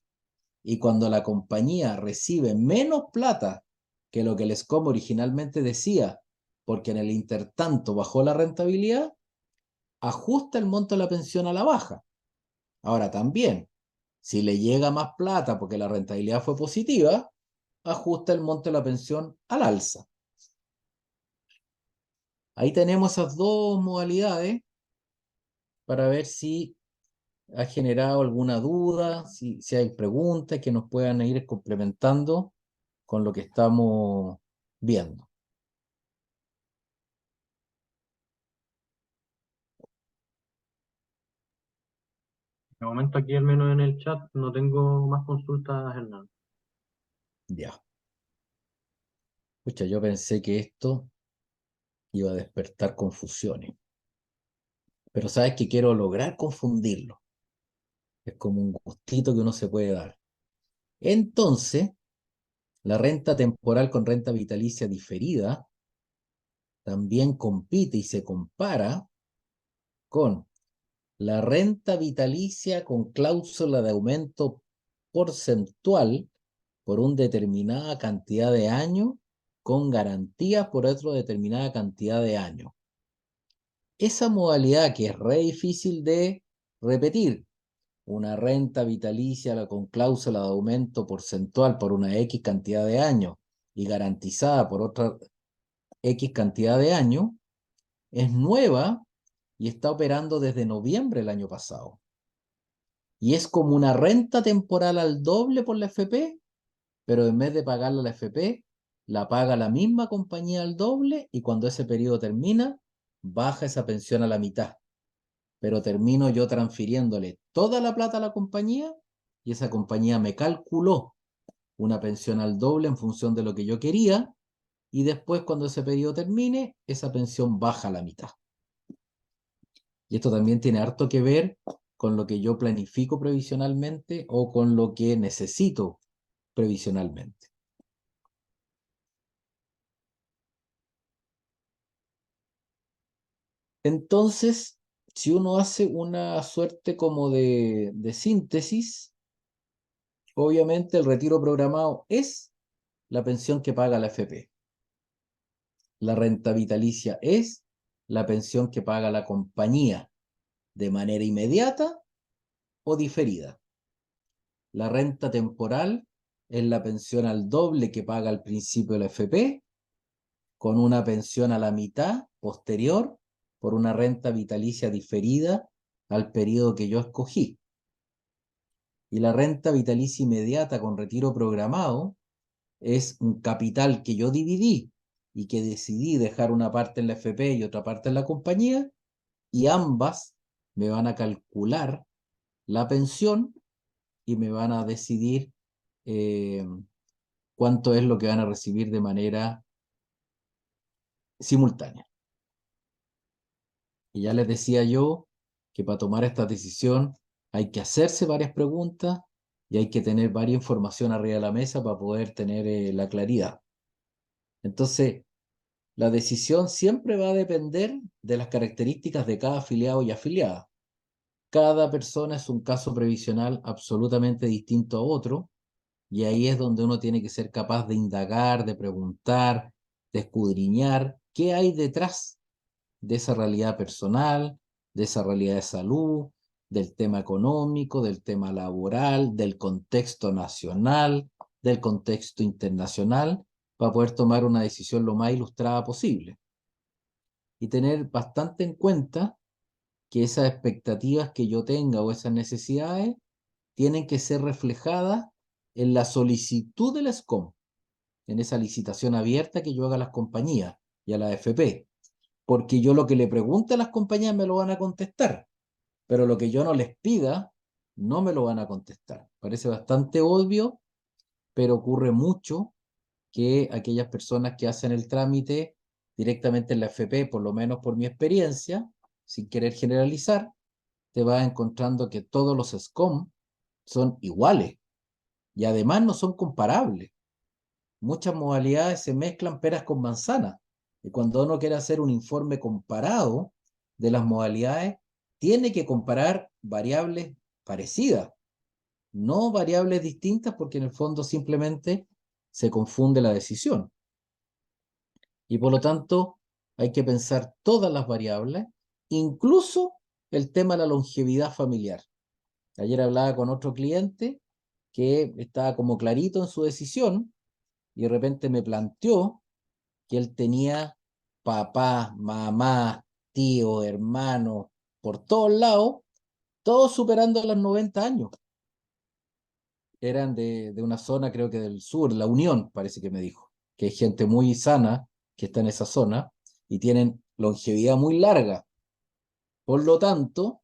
y cuando la compañía recibe menos plata que lo que el SCOM originalmente decía, porque en el intertanto bajó la rentabilidad, ajusta el monto de la pensión a la baja. Ahora también, si le llega más plata porque la rentabilidad fue positiva, ajusta el monto de la pensión al alza. Ahí tenemos esas dos modalidades para ver si ha generado alguna duda, si hay preguntas que nos puedan ir complementando con lo que estamos viendo. De momento aquí, al menos en el chat, no tengo más consultas, Hernán. Ya. Pucha, yo pensé que esto iba a despertar confusiones. Pero sabes que quiero lograr confundirlo. Es como un gustito que uno se puede dar. Entonces, la renta temporal con renta vitalicia diferida también compite y se compara con la renta vitalicia con cláusula de aumento porcentual por una determinada cantidad de años con garantía por otra determinada cantidad de años. Esa modalidad que es re difícil de repetir, una renta vitalicia con cláusula de aumento porcentual por una X cantidad de años y garantizada por otra X cantidad de años, es nueva y está operando desde noviembre del año pasado. Y es como una renta temporal al doble por la FP, pero en vez de pagarla a la FP, la paga la misma compañía al doble y cuando ese periodo termina, baja esa pensión a la mitad. Pero termino yo transfiriéndole toda la plata a la compañía y esa compañía me calculó una pensión al doble en función de lo que yo quería y después cuando ese periodo termine, esa pensión baja a la mitad. Y esto también tiene harto que ver con lo que yo planifico previsionalmente o con lo que necesito previsionalmente. Entonces, si uno hace una suerte como de síntesis, obviamente el retiro programado es la pensión que paga la FP. La renta vitalicia es la pensión que paga la compañía de manera inmediata o diferida. La renta temporal es la pensión al doble que paga al principio la FP, con una pensión a la mitad posterior por una renta vitalicia diferida al periodo que yo escogí. Y la renta vitalicia inmediata con retiro programado es un capital que yo dividí y que decidí dejar una parte en la FP y otra parte en la compañía, y ambas me van a calcular la pensión y me van a decidir cuánto es lo que van a recibir de manera simultánea. Y ya les decía yo que para tomar esta decisión hay que hacerse varias preguntas y hay que tener varias información arriba de la mesa para poder tener la claridad. Entonces, la decisión siempre va a depender de las características de cada afiliado y afiliada. Cada persona es un caso previsional absolutamente distinto a otro, y ahí es donde uno tiene que ser capaz de indagar, de preguntar, de escudriñar qué hay detrás de esa realidad personal, de esa realidad de salud, del tema económico, del tema laboral, del contexto nacional, del contexto internacional, para poder tomar una decisión lo más ilustrada posible. Y tener bastante en cuenta que esas expectativas que yo tenga o esas necesidades tienen que ser reflejadas en la solicitud del SCOM, en esa licitación abierta que yo haga a las compañías y a la AFP. Porque yo lo que le pregunte a las compañías me lo van a contestar, pero lo que yo no les pida, no me lo van a contestar. Parece bastante obvio, pero ocurre mucho que aquellas personas que hacen el trámite directamente en la FP, por lo menos por mi experiencia, sin querer generalizar, te vas encontrando que todos los SCOM son iguales y además no son comparables. Muchas modalidades se mezclan peras con manzanas. Y cuando uno quiere hacer un informe comparado de las modalidades, tiene que comparar variables parecidas, no variables distintas, porque en el fondo simplemente se confunde la decisión. Y por lo tanto, hay que pensar todas las variables, incluso el tema de la longevidad familiar. Ayer hablaba con otro cliente que estaba como clarito en su decisión y de repente me planteó que él tenía papá, mamá, tío, hermano, por todos lados, todos superando los 90 años. Eran de una zona, creo que del sur, La Unión, parece que me dijo, que hay gente muy sana que está en esa zona y tienen longevidad muy larga. Por lo tanto,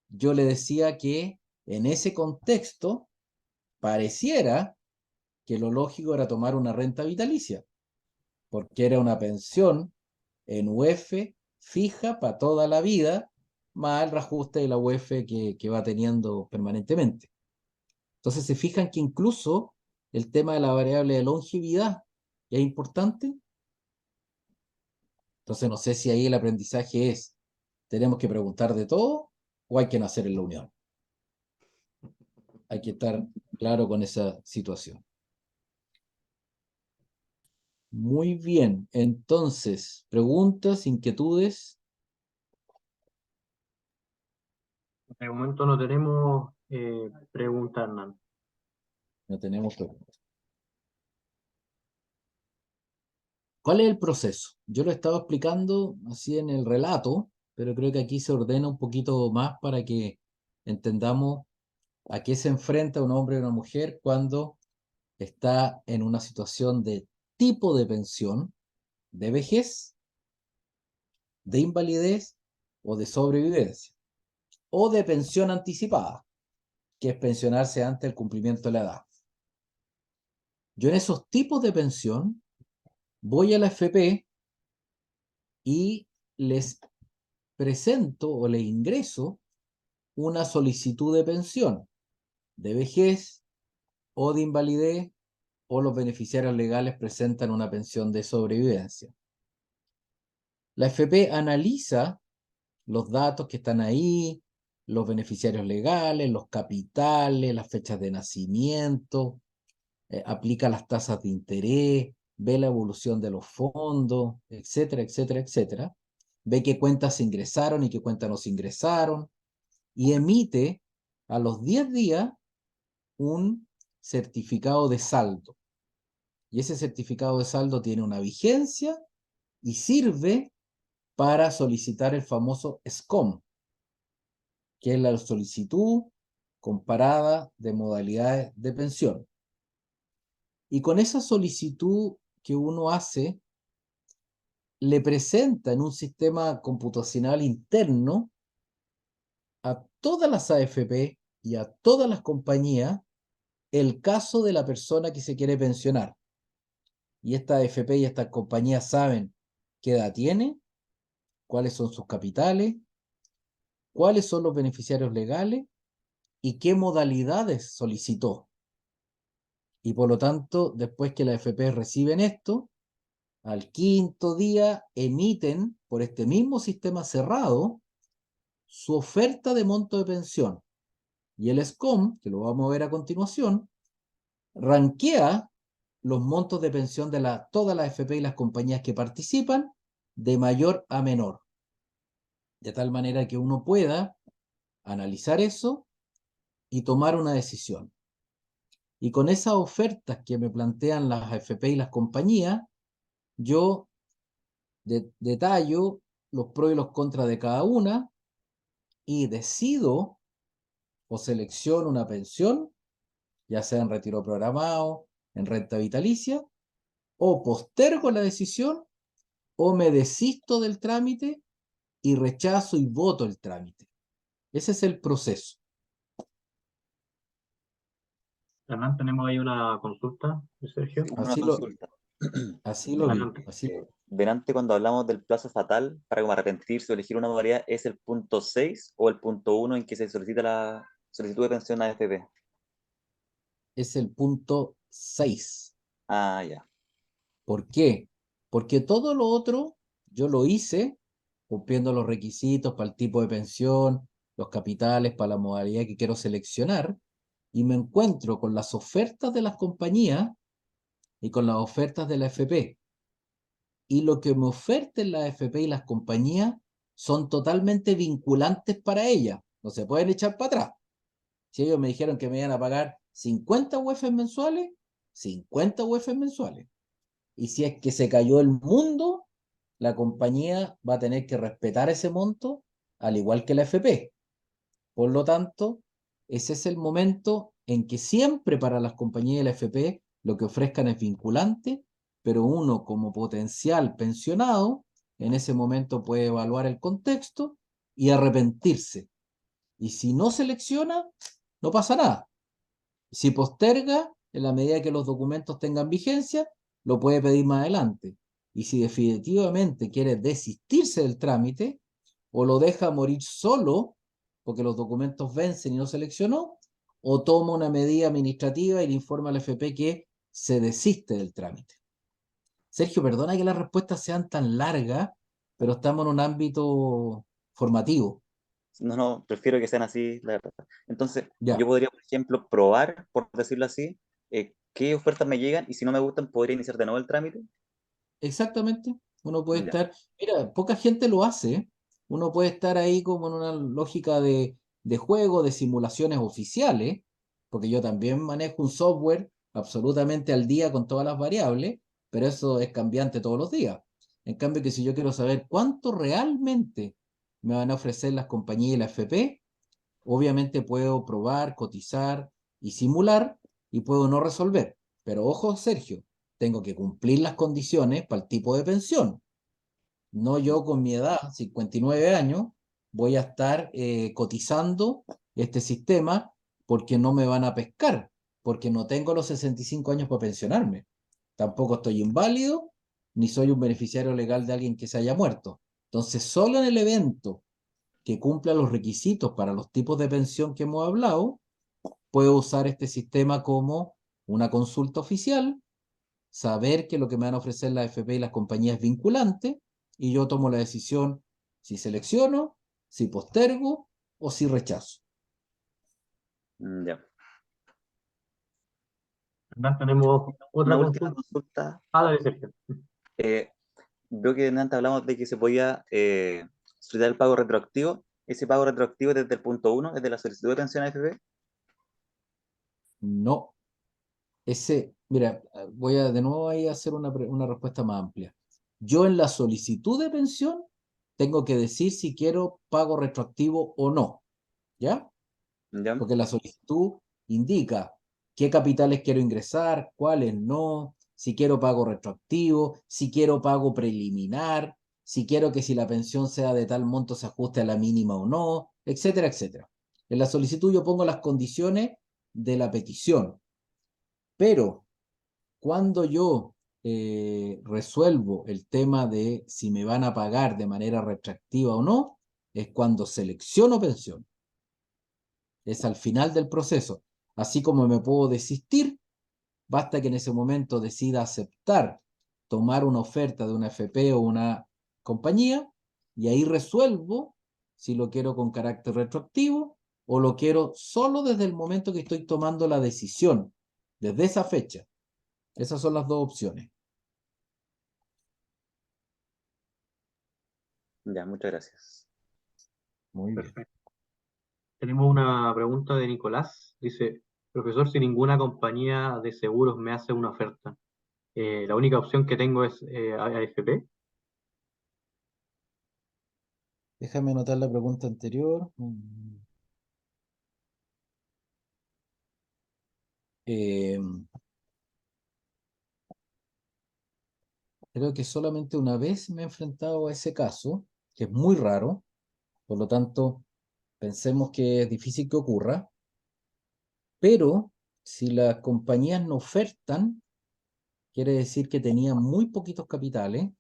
yo le decía que en ese contexto pareciera que lo lógico era tomar una renta vitalicia, porque era una pensión en UF fija para toda la vida, más el reajuste de la UF que va teniendo permanentemente. Entonces se fijan que incluso el tema de la variable de longevidad es importante. Entonces no sé si ahí el aprendizaje es, tenemos que preguntar de todo o hay que nacer en la unión. Hay que estar claro con esa situación. Muy bien, entonces, preguntas, inquietudes. De momento no tenemos preguntas, Hernán. No tenemos preguntas. ¿Cuál es el proceso? Yo lo estaba explicando así en el relato, pero creo que aquí se ordena un poquito más para que entendamos a qué se enfrenta un hombre y una mujer cuando está en una situación de tipo de pensión, de vejez, de invalidez o de sobrevivencia, o de pensión anticipada, que es pensionarse antes del cumplimiento de la edad. Yo en esos tipos de pensión voy a la FP y les presento o les ingreso una solicitud de pensión de vejez o de invalidez, o los beneficiarios legales presentan una pensión de sobrevivencia. La FP analiza los datos que están ahí, los beneficiarios legales, los capitales, las fechas de nacimiento, aplica las tasas de interés, ve la evolución de los fondos, etcétera, etcétera, etcétera. Ve qué cuentas se ingresaron y qué cuentas no se ingresaron, y emite a los 10 días un certificado de saldo. Y ese certificado de saldo tiene una vigencia y sirve para solicitar el famoso SCOM, que es la solicitud comparada de modalidades de pensión. Y con esa solicitud que uno hace, le presenta en un sistema computacional interno a todas las AFP y a todas las compañías el caso de la persona que se quiere pensionar. Y esta AFP y estas compañías saben qué edad tiene, cuáles son sus capitales, cuáles son los beneficiarios legales y qué modalidades solicitó. Y por lo tanto, después que las AFP reciben esto, al quinto día emiten por este mismo sistema cerrado su oferta de monto de pensión. Y el SCOM, que lo vamos a ver a continuación, ranquea los montos de pensión de todas las AFP y las compañías que participan de mayor a menor. De tal manera que uno pueda analizar eso y tomar una decisión. Y con esas ofertas que me plantean las AFP y las compañías, yo detallo los pros y los contras de cada una y decido o selecciono una pensión, ya sea en retiro programado, en renta vitalicia, o postergo la decisión o me desisto del trámite y rechazo y voto el trámite. Ese es el proceso. Hernán, tenemos ahí una consulta de Sergio. Una Así consulta. lo vi. Adelante. Delante, cuando hablamos del plazo fatal para como arrepentirse o elegir una modalidad, ¿es el punto 6 o el punto 1 en que se solicita la solicitud de pensión a AFP? Es el punto 6. Ah, ya. ¿Por qué? Porque todo lo otro yo lo hice cumpliendo los requisitos para el tipo de pensión, los capitales para la modalidad que quiero seleccionar, y me encuentro con las ofertas de las compañías y con las ofertas de la FP. Y lo que me oferten la FP y las compañías son totalmente vinculantes para ellas. No se pueden echar para atrás. Si ellos me dijeron que me iban a pagar 50 UEFs mensuales, 50 UEFs mensuales. Y si es que se cayó el mundo, la compañía va a tener que respetar ese monto, al igual que la FP. Por lo tanto, ese es el momento en que siempre para las compañías de la FP lo que ofrezcan es vinculante, pero uno como potencial pensionado, en ese momento puede evaluar el contexto y arrepentirse. Y si no selecciona, no pasa nada. Si posterga, en la medida que los documentos tengan vigencia, lo puede pedir más adelante. Y si definitivamente quiere desistirse del trámite o lo deja morir solo porque los documentos vencen y no seleccionó, o toma una medida administrativa y le informa al FP que se desiste del trámite. Sergio, perdona que las respuestas sean tan largas, pero estamos en un ámbito formativo. No, prefiero que sean así, la verdad. Entonces, Ya, yo podría, por ejemplo, probar, por decirlo así, qué ofertas me llegan y si no me gustan, podría iniciar de nuevo el trámite. exactamente. Uno puede Ya. estar, mira, poca gente lo hace. ¿Eh? Uno puede estar ahí como en una lógica de juego, de simulaciones oficiales, porque yo también manejo un software absolutamente al día con todas las variables, pero eso es cambiante todos los días. En cambio, que si yo quiero saber cuánto realmente me van a ofrecer las compañías y la FP, obviamente puedo probar, cotizar y simular y puedo no resolver. Pero ojo, Sergio, tengo que cumplir las condiciones para el tipo de pensión. No yo con mi edad, 59 años, voy a estar cotizando este sistema porque no me van a pescar, porque no tengo los 65 años para pensionarme. Tampoco estoy inválido, ni soy un beneficiario legal de alguien que se haya muerto. Entonces, solo en el evento que cumpla los requisitos para los tipos de pensión que hemos hablado, puedo usar este sistema como una consulta oficial, saber que lo que me van a ofrecer la FP y las compañías es vinculante, y yo tomo la decisión si selecciono, si postergo o si rechazo. Ya. Hernán, tenemos otra Una última consulta. consulta. La de Sergio. Eh, Veo que antes hablamos de que se podía solicitar el pago retroactivo. Ese pago retroactivo desde el punto 1, desde la solicitud de pensión a AFP. No, mira, voy a de nuevo ahí a hacer una respuesta más amplia. Yo en la solicitud de pensión tengo que decir si quiero pago retroactivo o no, ¿ya? ¿Ya? Porque la solicitud indica qué capitales quiero ingresar, cuáles no, si quiero pago retroactivo, si quiero pago preliminar, si quiero que si la pensión sea de tal monto se ajuste a la mínima o no, etcétera, etcétera. En la solicitud yo pongo las condiciones de la petición, pero cuando yo resuelvo el tema de si me van a pagar de manera retroactiva o no, es cuando selecciono pensión. Es al final del proceso. Así como me puedo desistir, basta que en ese momento decida aceptar tomar una oferta de una FP o una compañía y ahí resuelvo si lo quiero con carácter retroactivo o lo quiero solo desde el momento que estoy tomando la decisión, desde esa fecha. Esas son las dos opciones. Ya, muchas gracias. Muy bien. Perfecto. Tenemos una pregunta de Nicolás. Dice, profesor, si ninguna compañía de seguros me hace una oferta, la única opción que tengo es AFP. Déjame anotar la pregunta anterior. Eh, Creo que solamente una vez me he enfrentado a ese caso, que es muy raro, por lo tanto, pensemos que es difícil que ocurra, pero si las compañías no ofertan, quiere decir que tenían muy poquitos capitales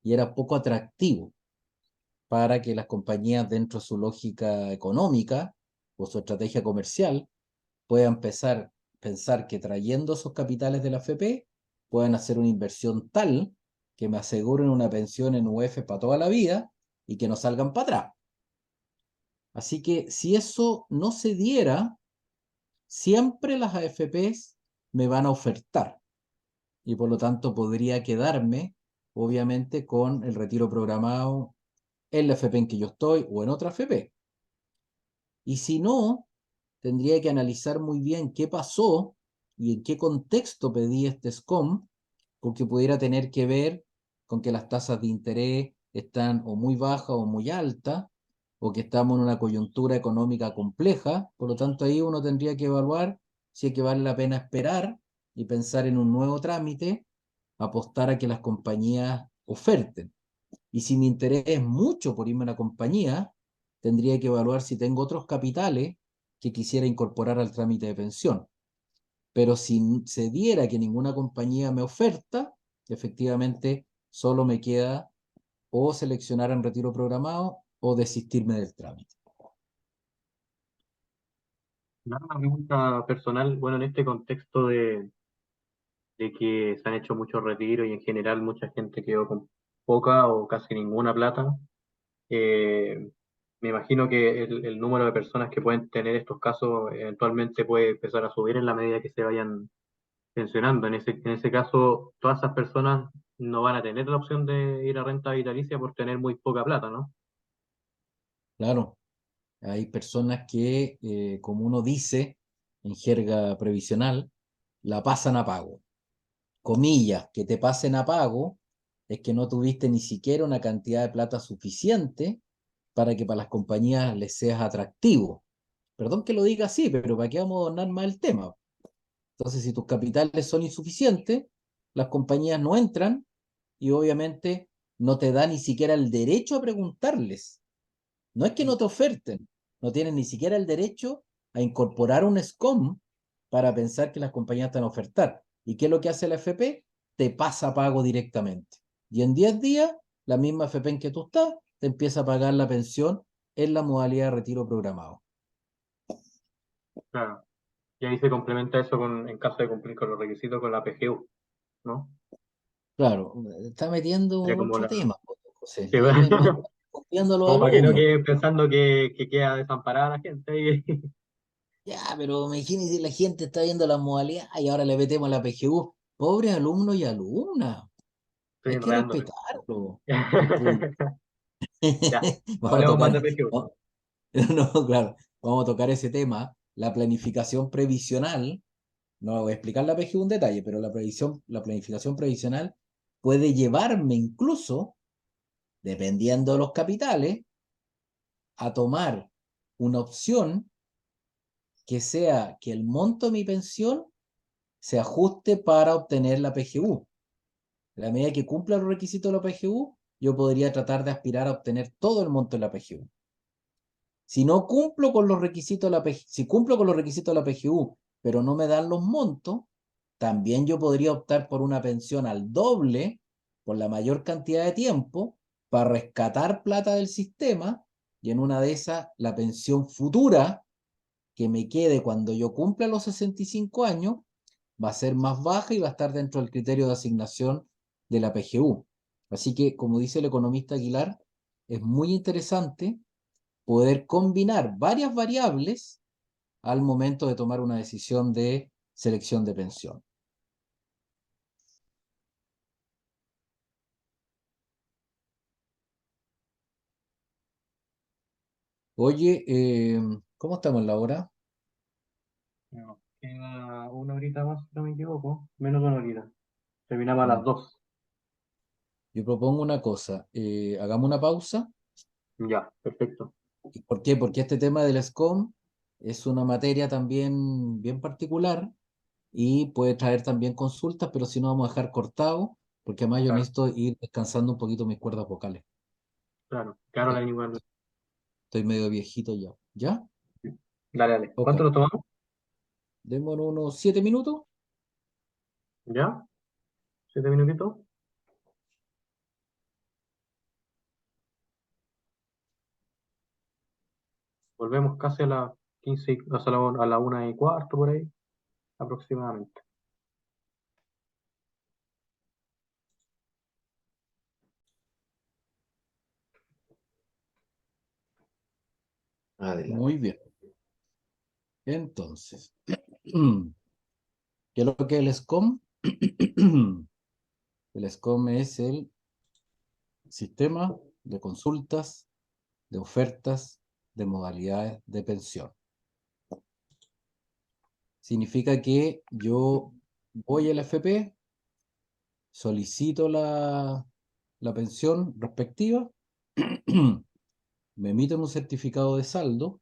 y era poco atractivo para que las compañías dentro de su lógica económica o su estrategia comercial puedan pensar que trayendo esos capitales de la FP puedan hacer una inversión tal que me aseguren una pensión en UF para toda la vida y que no salgan para atrás. Así que si eso no se diera, siempre las AFPs me van a ofertar y por lo tanto podría quedarme, obviamente, con el retiro programado en la FP en que yo estoy o en otra FP. Y si no, tendría que analizar muy bien qué pasó y en qué contexto pedí este SCOM, porque pudiera tener que ver con que las tasas de interés están o muy bajas o muy altas, o que estamos en una coyuntura económica compleja. Por lo tanto, ahí uno tendría que evaluar si es que vale la pena esperar y pensar en un nuevo trámite, apostar a que las compañías oferten. Y si mi interés es mucho por irme a una compañía, tendría que evaluar si tengo otros capitales que quisiera incorporar al trámite de pensión. Pero si se diera que ninguna compañía me oferta, efectivamente solo me queda o seleccionar en retiro programado o desistirme del trámite. Una pregunta personal, bueno, en este contexto de que se han hecho muchos retiros y en general mucha gente quedó con poca o casi ninguna plata. Me imagino que el número de personas que pueden tener estos casos eventualmente puede empezar a subir en la medida que se vayan pensionando. En ese caso, todas esas personas no van a tener la opción de ir a renta vitalicia por tener muy poca plata, ¿no? Claro, hay personas que, como uno dice en jerga previsional, la pasan a pago. Comillas, que te pasen a pago es que no tuviste ni siquiera una cantidad de plata suficiente para que para las compañías les seas atractivo. Perdón que lo diga así, pero ¿para qué vamos a adornar más el tema? Entonces, si tus capitales son insuficientes, las compañías no entran y obviamente no te da ni siquiera el derecho a preguntarles. No es que no te oferten, no tienen ni siquiera el derecho a incorporar un SCOM para pensar que las compañías te van a ofertar. ¿Y qué es lo que hace la FP? Te pasa pago directamente. Y en 10 días, la misma FP en que tú estás, te empieza a pagar la pensión en la modalidad de retiro programado. Claro. Y ahí se complementa eso en caso de cumplir con los requisitos con la PGU, ¿no? Claro, está metiendo Sería como otro la... tema, José. Sí, Ahí bueno, me está copiando a los como para que no alumnos. quede pensando que queda desamparada la gente ahí. Ya, pero imagínese, la gente está viendo la modalidad y ahora le metemos la PGU. Pobres alumnos y alumnas. Estoy Hay que enredándome. respetarlo al público. Ya, no Vamos a hablemos más tocar, de PGU. no, no, claro, vamos a tocar ese tema, la planificación previsional. No voy a explicar la PGU en detalle, pero la planificación previsional puede llevarme incluso, dependiendo de los capitales, a tomar una opción que el monto de mi pensión se ajuste para obtener la PGU. A la medida que cumpla los requisitos de la PGU, yo podría tratar de aspirar a obtener todo el monto de la PGU. Si no cumplo con los requisitos de la PGU, si cumplo con los requisitos de la PGU, pero no me dan los montos, también yo podría optar por una pensión al doble, por la mayor cantidad de tiempo, para rescatar plata del sistema, y en una de esas, la pensión futura que me quede cuando yo cumpla los 65 años, va a ser más baja y va a estar dentro del criterio de asignación de la PGU. Así que, como dice el economista Aguilar, es muy interesante poder combinar varias variables al momento de tomar una decisión de selección de pensión. Oye, ¿cómo estamos en la hora? Nos queda una horita más, si no me equivoco. Menos de una horita. Terminamos a las 2. Yo propongo una cosa, hagamos una pausa. Ya, perfecto. ¿Y por qué? Porque este tema del SCOM es una materia también bien particular y puede traer también consultas, pero si no vamos a dejar cortado, porque además yo Claro, necesito ir descansando un poquito mis cuerdas vocales. claro. Eh, Caroline igual. Estoy medio viejito ya. ¿Ya? Dale, dale. Ok. ¿Cuánto lo tomamos? Démonos unos 7 minutos. ¿Ya? 7 minutitos. Volvemos casi a las 15, o sea, a la 1:15 por ahí, aproximadamente. Adelante. Muy bien. Entonces, ¿qué es lo que es el SCOM? El SCOM es el sistema de consultas, de ofertas, de modalidades de pensión. Significa que yo voy al FP, solicito la pensión respectiva, me emiten un certificado de saldo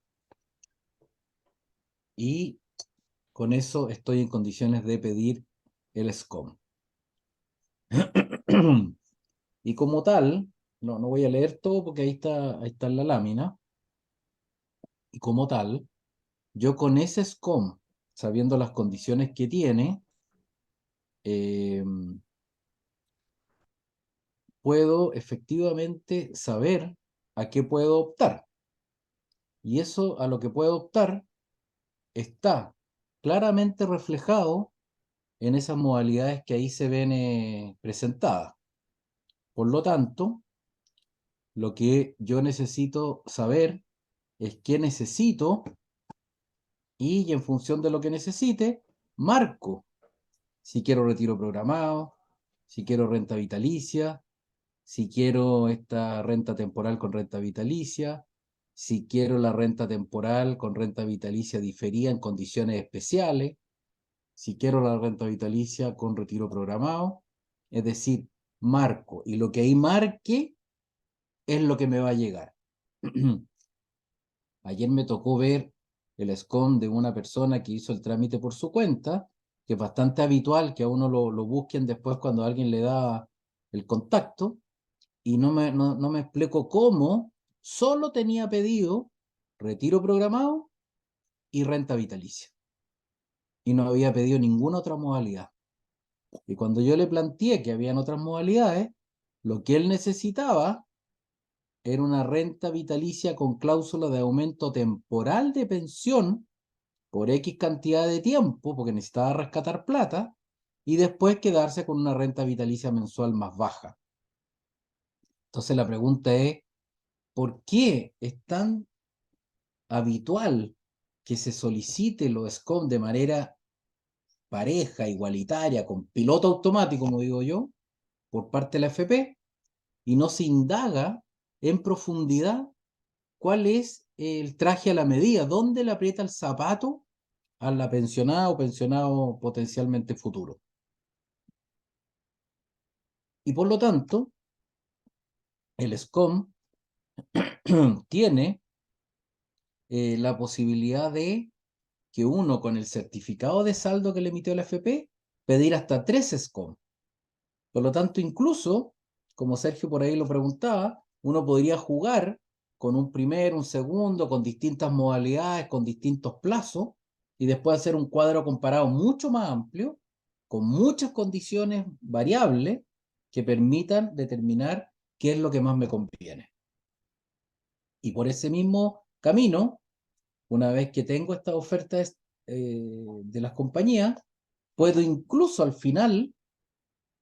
y con eso estoy en condiciones de pedir el SCOM. Y como tal, no voy a leer todo porque ahí está en la lámina, y como tal, yo con ese SCOM, sabiendo las condiciones que tiene, eh, puedo efectivamente saber a qué puedo optar. Y eso a lo que puedo optar está claramente reflejado en esas modalidades que ahí se ven presentadas. Por lo tanto, lo que yo necesito saber es qué necesito y en función de lo que necesite, marco si quiero retiro programado, si quiero renta vitalicia, si quiero esta renta temporal con renta vitalicia, si quiero la renta temporal con renta vitalicia diferida en condiciones especiales, si quiero la renta vitalicia con retiro programado, es decir, marco, y lo que ahí marque es lo que me va a llegar. Ayer me tocó ver el SCOM de una persona que hizo el trámite por su cuenta, que es bastante habitual que a uno lo busquen después cuando alguien le da el contacto, y no me explico cómo solo tenía pedido retiro programado y renta vitalicia, y no había pedido ninguna otra modalidad. Y cuando yo le planteé que habían otras modalidades, lo que él necesitaba era una renta vitalicia con cláusula de aumento temporal de pensión por X cantidad de tiempo, porque necesitaba rescatar plata, y después quedarse con una renta vitalicia mensual más baja. Entonces la pregunta es, ¿por qué es tan habitual que se solicite los SCOM de manera pareja, igualitaria, con piloto automático, como digo yo, por parte de la FP, y no se indaga en profundidad cuál es el traje a la medida, dónde le aprieta el zapato a la pensionada o pensionado potencialmente futuro? Y por lo tanto, el SCOM tiene la posibilidad de que uno con el certificado de saldo que le emitió la AFP, pedir hasta 3 SCOM. Por lo tanto, incluso, como Sergio por ahí lo preguntaba, uno podría jugar con un primero, un segundo, con distintas modalidades, con distintos plazos, y después hacer un cuadro comparado mucho más amplio, con muchas condiciones variables que permitan determinar qué es lo que más me conviene. Y por ese mismo camino, una vez que tengo estas ofertas de las compañías, puedo incluso al final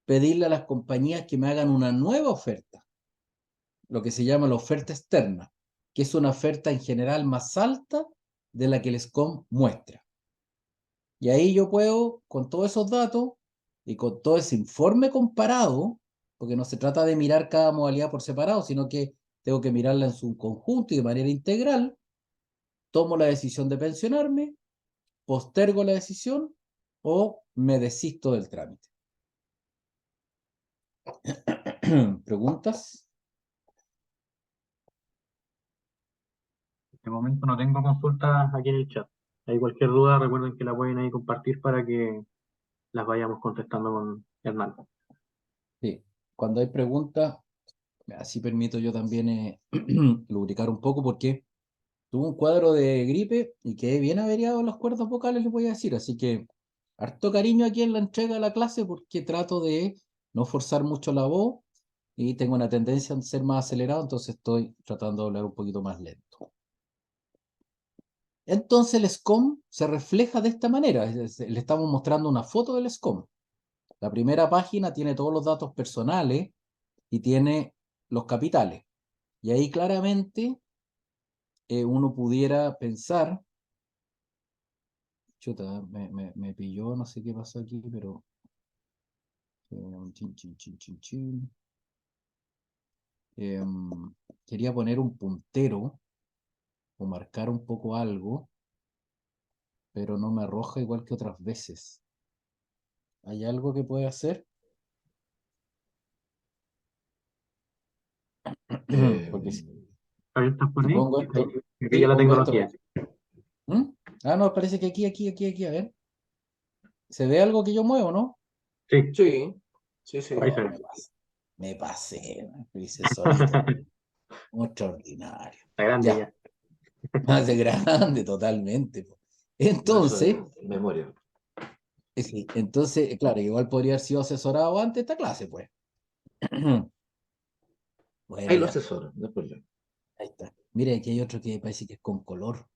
pedirle a las compañías que me hagan una nueva oferta, lo que se llama la oferta externa, que es una oferta en general más alta de la que el SCOM muestra. Y ahí yo puedo, con todos esos datos y con todo ese informe comparado, porque no se trata de mirar cada modalidad por separado, sino que tengo que mirarla en su conjunto y de manera integral, tomo la decisión de pensionarme, postergo la decisión o me desisto del trámite. ¿Preguntas? De momento no tengo consultas aquí en el chat. Hay cualquier duda, recuerden que la pueden ahí compartir para que las vayamos contestando con Hernán. Sí. Cuando hay preguntas, así permito yo también lubricar un poco porque tuve un cuadro de gripe y quedé bien averiado en las cuerdas vocales, les voy a decir. Así que harto cariño aquí en la entrega de la clase porque trato de no forzar mucho la voz y tengo una tendencia a ser más acelerado, entonces estoy tratando de hablar un poquito más lento. Entonces el SCOM se refleja de esta manera. Le estamos mostrando una foto del SCOM. La primera página tiene todos los datos personales y tiene los capitales. Y ahí claramente uno pudiera pensar, chuta, me pilló, no sé qué pasó aquí, pero chin, chin, chin, chin, chin. Quería poner un puntero o marcar un poco algo, pero no me arroja igual que otras veces. ¿Hay algo que puede hacer? Porque si Javier, ¿estás por ahí? pongo esto, Que sí, pilla la pongo esto. tecnología. ¿Mm? Ah, no, parece que aquí, a ver. ¿Se ve algo que yo muevo, no? Sí, Sí, sí, sí. ahí Oh, se ve. me pasé, lo hice solito. Muy extraordinario. Está grande Ya, ya. más de grande, totalmente. No, eso Entonces, es memoria. sí, entonces, claro, igual podría haber sido asesorado antes de esta clase, pues. Bueno, Ahí lo ya, asesoro, no hay problema. ahí está. Mire, aquí hay otro que parece que es con color.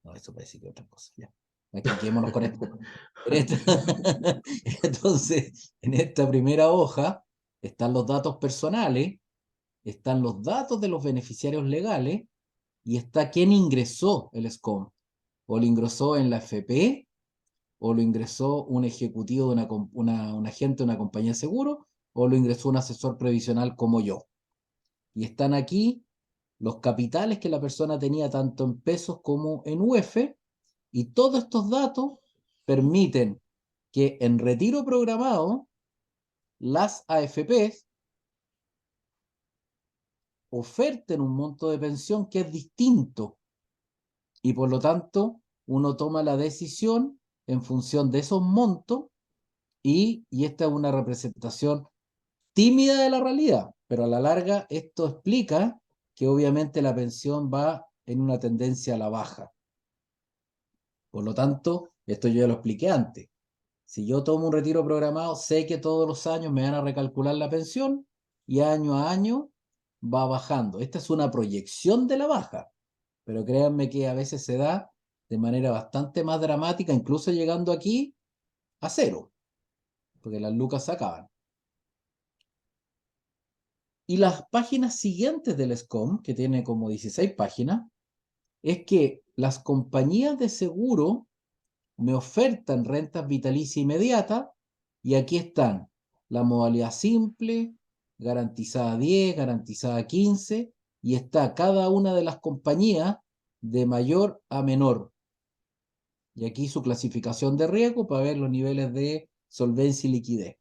No, eso parece que es otra cosa, ya. Aquí quedémonos con esto. Entonces, en esta primera hoja están los datos personales, están los datos de los beneficiarios legales y está quién ingresó el SCOM. O lo ingresó en la FP, o lo ingresó un ejecutivo de un agente de una compañía de seguro, o lo ingresó un asesor previsional como yo. Y están aquí los capitales que la persona tenía tanto en pesos como en UF, y todos estos datos permiten que en retiro programado las AFPs oferten un monto de pensión que es distinto y por lo tanto uno toma la decisión en función de esos montos y esta es una representación tímida de la realidad, pero a la larga esto explica que obviamente la pensión va en una tendencia a la baja. Por lo tanto, esto yo ya lo expliqué antes. Si yo tomo un retiro programado, sé que todos los años me van a recalcular la pensión y año a año va bajando. Esta es una proyección de la baja, pero créanme que a veces se da de manera bastante más dramática, incluso llegando aquí a cero, porque las lucas se acaban. Y las páginas siguientes del SCOM, que tiene como 16 páginas, es que las compañías de seguro me ofertan rentas vitalicias inmediatas y aquí están la modalidad simple, garantizada 10, garantizada 15 y está cada una de las compañías de mayor a menor. Y aquí su clasificación de riesgo para ver los niveles de solvencia y liquidez.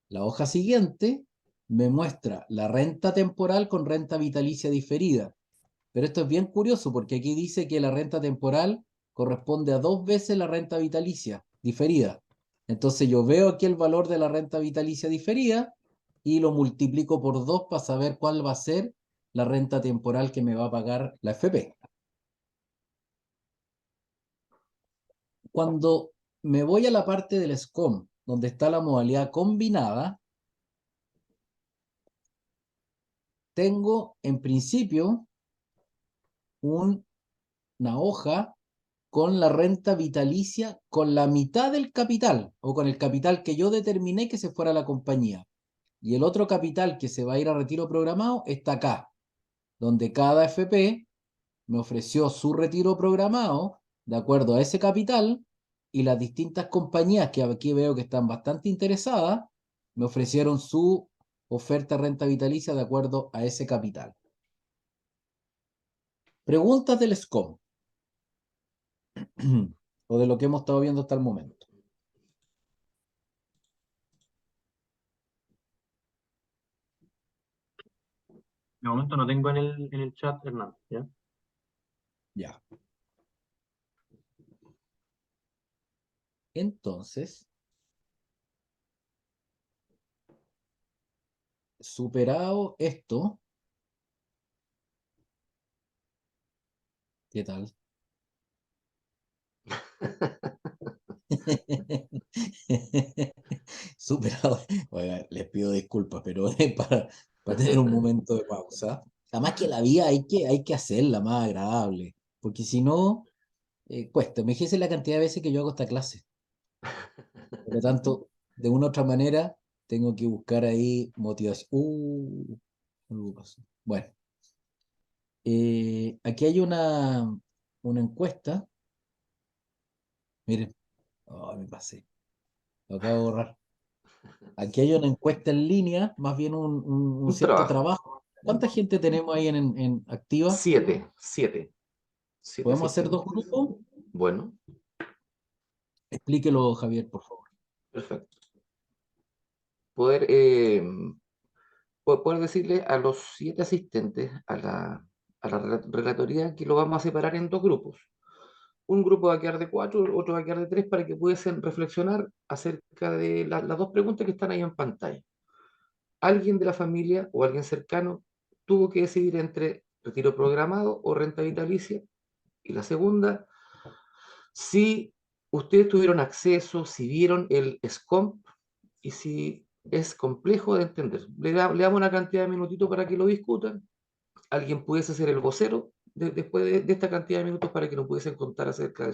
La hoja siguiente me muestra la renta temporal con renta vitalicia diferida, Pero esto es bien curioso porque aquí dice que la renta temporal corresponde a 2 veces la renta vitalicia diferida. Entonces yo veo aquí el valor de la renta vitalicia diferida y lo multiplico por 2 para saber cuál va a ser la renta temporal que me va a pagar la FP. Cuando me voy a la parte del SCOM, donde está la modalidad combinada, tengo en principio una hoja con la renta vitalicia con la mitad del capital o con el capital que yo determiné que se fuera a la compañía. Y el otro capital que se va a ir a retiro programado está acá, donde cada FP me ofreció su retiro programado de acuerdo a ese capital y las distintas compañías que aquí veo que están bastante interesadas me ofrecieron su oferta renta vitalicia de acuerdo a ese capital. Preguntas del SCOM o de lo que hemos estado viendo hasta el momento. De momento no tengo en el chat, Hernán, ¿ya? Ya. Entonces, superado esto, ¿qué tal? Superado. Oiga, les pido disculpas, pero es para tener un momento de pausa. Además que la vida hay que hacerla más agradable, porque si no, cuesta. Imagínense la cantidad de veces que yo hago esta clase. Por lo tanto, de una u otra manera, tengo que buscar ahí motivación. Algo pasó. Bueno, aquí hay una encuesta. Miren, me pasé. Lo acabo de borrar. Aquí hay una encuesta en línea, más bien un Un cierto trabajo. trabajo. ¿Cuánta gente tenemos ahí en activa? 7 ¿Podemos hacer asistentes. 2 grupos? Bueno, Explíquelo, Javier, por favor. perfecto. Poder, poder decirle a los 7 asistentes a la relatoría que lo vamos a separar en 2 grupos. Un grupo va a quedar de 4, otro va a quedar de 3 para que pudiesen reflexionar acerca de las 2 preguntas que están ahí en pantalla. Alguien de la familia o alguien cercano tuvo que decidir entre retiro programado o renta vitalicia. Y la segunda, si ustedes tuvieron acceso, si vieron el SCOMP y si es complejo de entender. Le damos una cantidad de minutitos para que lo discutan. Alguien pudiese ser el vocero después de esta cantidad de minutos para que nos pudiesen contar acerca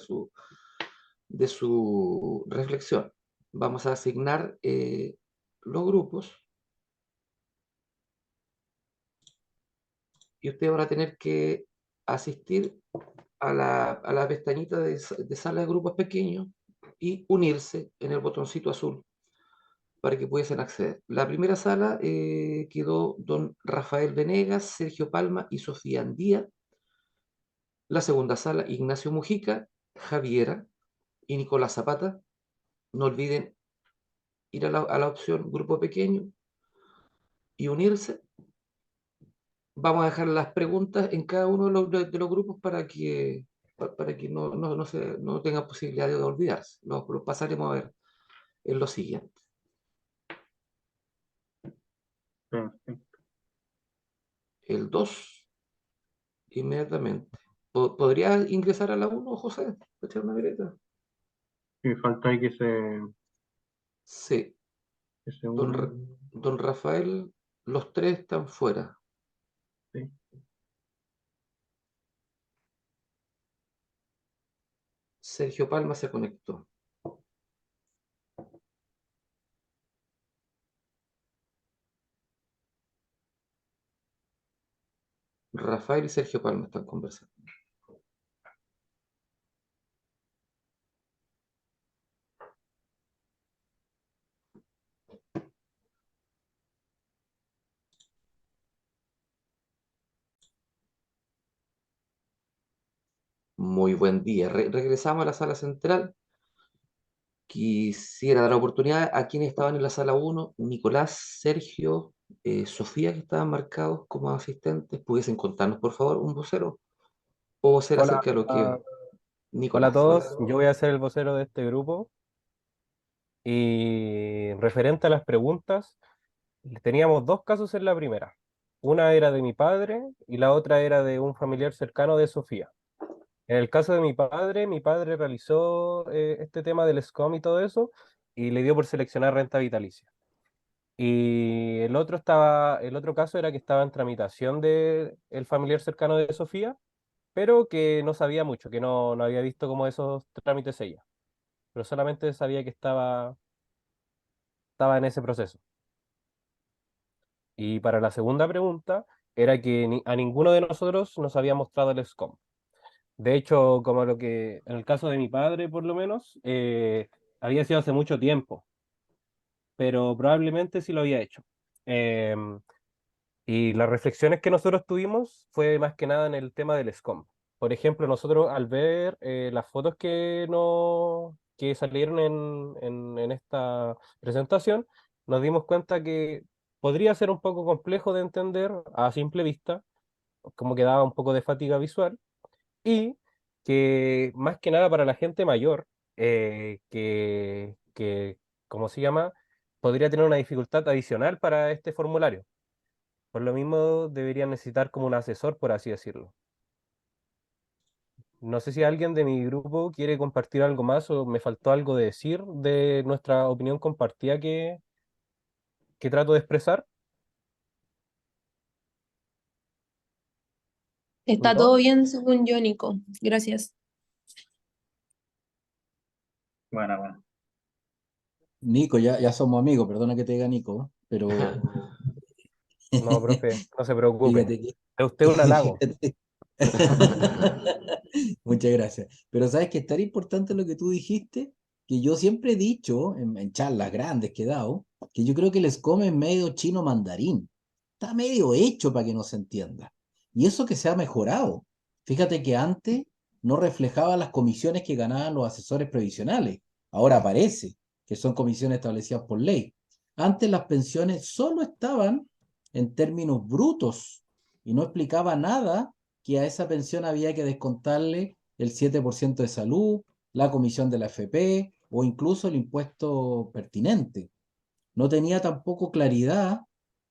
de su reflexión. Vamos a asignar los grupos y usted va a tener que asistir a la pestañita de sala de grupos pequeños y unirse en el botoncito azul para que pudiesen acceder. La primera sala quedó don Rafael Venegas, Sergio Palma y Sofía Andía. La segunda sala, Ignacio Mujica, Javiera y Nicolás Zapata. No olviden ir a la opción grupo pequeño y unirse. Vamos a dejar las preguntas en cada uno de los grupos para que no tenga posibilidad de olvidarse. Los pasaremos a ver en lo siguiente. Perfecto. El 2, inmediatamente. ¿Podría ingresar a la 1, José? ¿Echar una violeta? Y falta ahí Sí, que se don, unan. don Rafael, los 3 están fuera. Sí. Sergio Palma se conectó. Rafael y Sergio Palma están conversando. Muy buen día. Regresamos a la sala central. Quisiera dar la oportunidad a quienes estaban en la sala 1, Nicolás, Sergio, Sofía, que estaban marcados como asistentes, ¿pudiesen contarnos, por favor, un vocero? ¿O ser Hola, acerca de lo que... hola a Nicolás, hola. todos. Yo voy a ser el vocero de este grupo y referente a las preguntas, teníamos dos casos en la primera. Una era de mi padre y la otra era de un familiar cercano de Sofía. En el caso de mi padre realizó este tema del SCOM y todo eso y le dio por seleccionar renta vitalicia. Y el otro caso era que estaba en tramitación de el familiar cercano de Sofía, pero que no sabía mucho, que no había visto como esos trámites ella, pero solamente sabía que estaba en ese proceso. Y para la segunda pregunta, era que a ninguno de nosotros nos había mostrado el SCOM. De hecho, como lo que, en el caso de mi padre, por lo menos, había sido hace mucho tiempo, pero probablemente sí lo había hecho. Em, y las reflexiones que nosotros tuvimos fue más que nada en el tema del SCOM. Por ejemplo, nosotros al ver las fotos que salieron en esta presentación, nos dimos cuenta que podría ser un poco complejo de entender a simple vista, como que daba un poco de fatiga visual, y que más que nada para la gente mayor, ¿cómo se llama? Podría tener una dificultad adicional para este formulario. Por lo mismo, deberían necesitar como un asesor, por así decirlo. No sé si alguien de mi grupo quiere compartir algo más o me faltó algo de decir de nuestra opinión compartida que trato de expresar. Está todo bien según yo, Nico. Gracias. Bueno. Nico, ya somos amigos, perdona que te diga Nico, pero No, profe, no se preocupe. fíjate que... Es usted un halago. fíjate. Muchas gracias. Pero sabes que es tan importante lo que tú dijiste, que yo siempre he dicho en charlas grandes que he dado, que yo creo que les come medio chino mandarín. Está medio hecho para que no se entienda. Y eso que se ha mejorado. Fíjate que antes no reflejaba las comisiones que ganaban los asesores previsionales. Ahora aparece que son comisiones establecidas por ley. Antes las pensiones solo estaban en términos brutos y no explicaba nada que a esa pensión había que descontarle el 7% de salud, la comisión de la FP o incluso el impuesto pertinente. No tenía tampoco claridad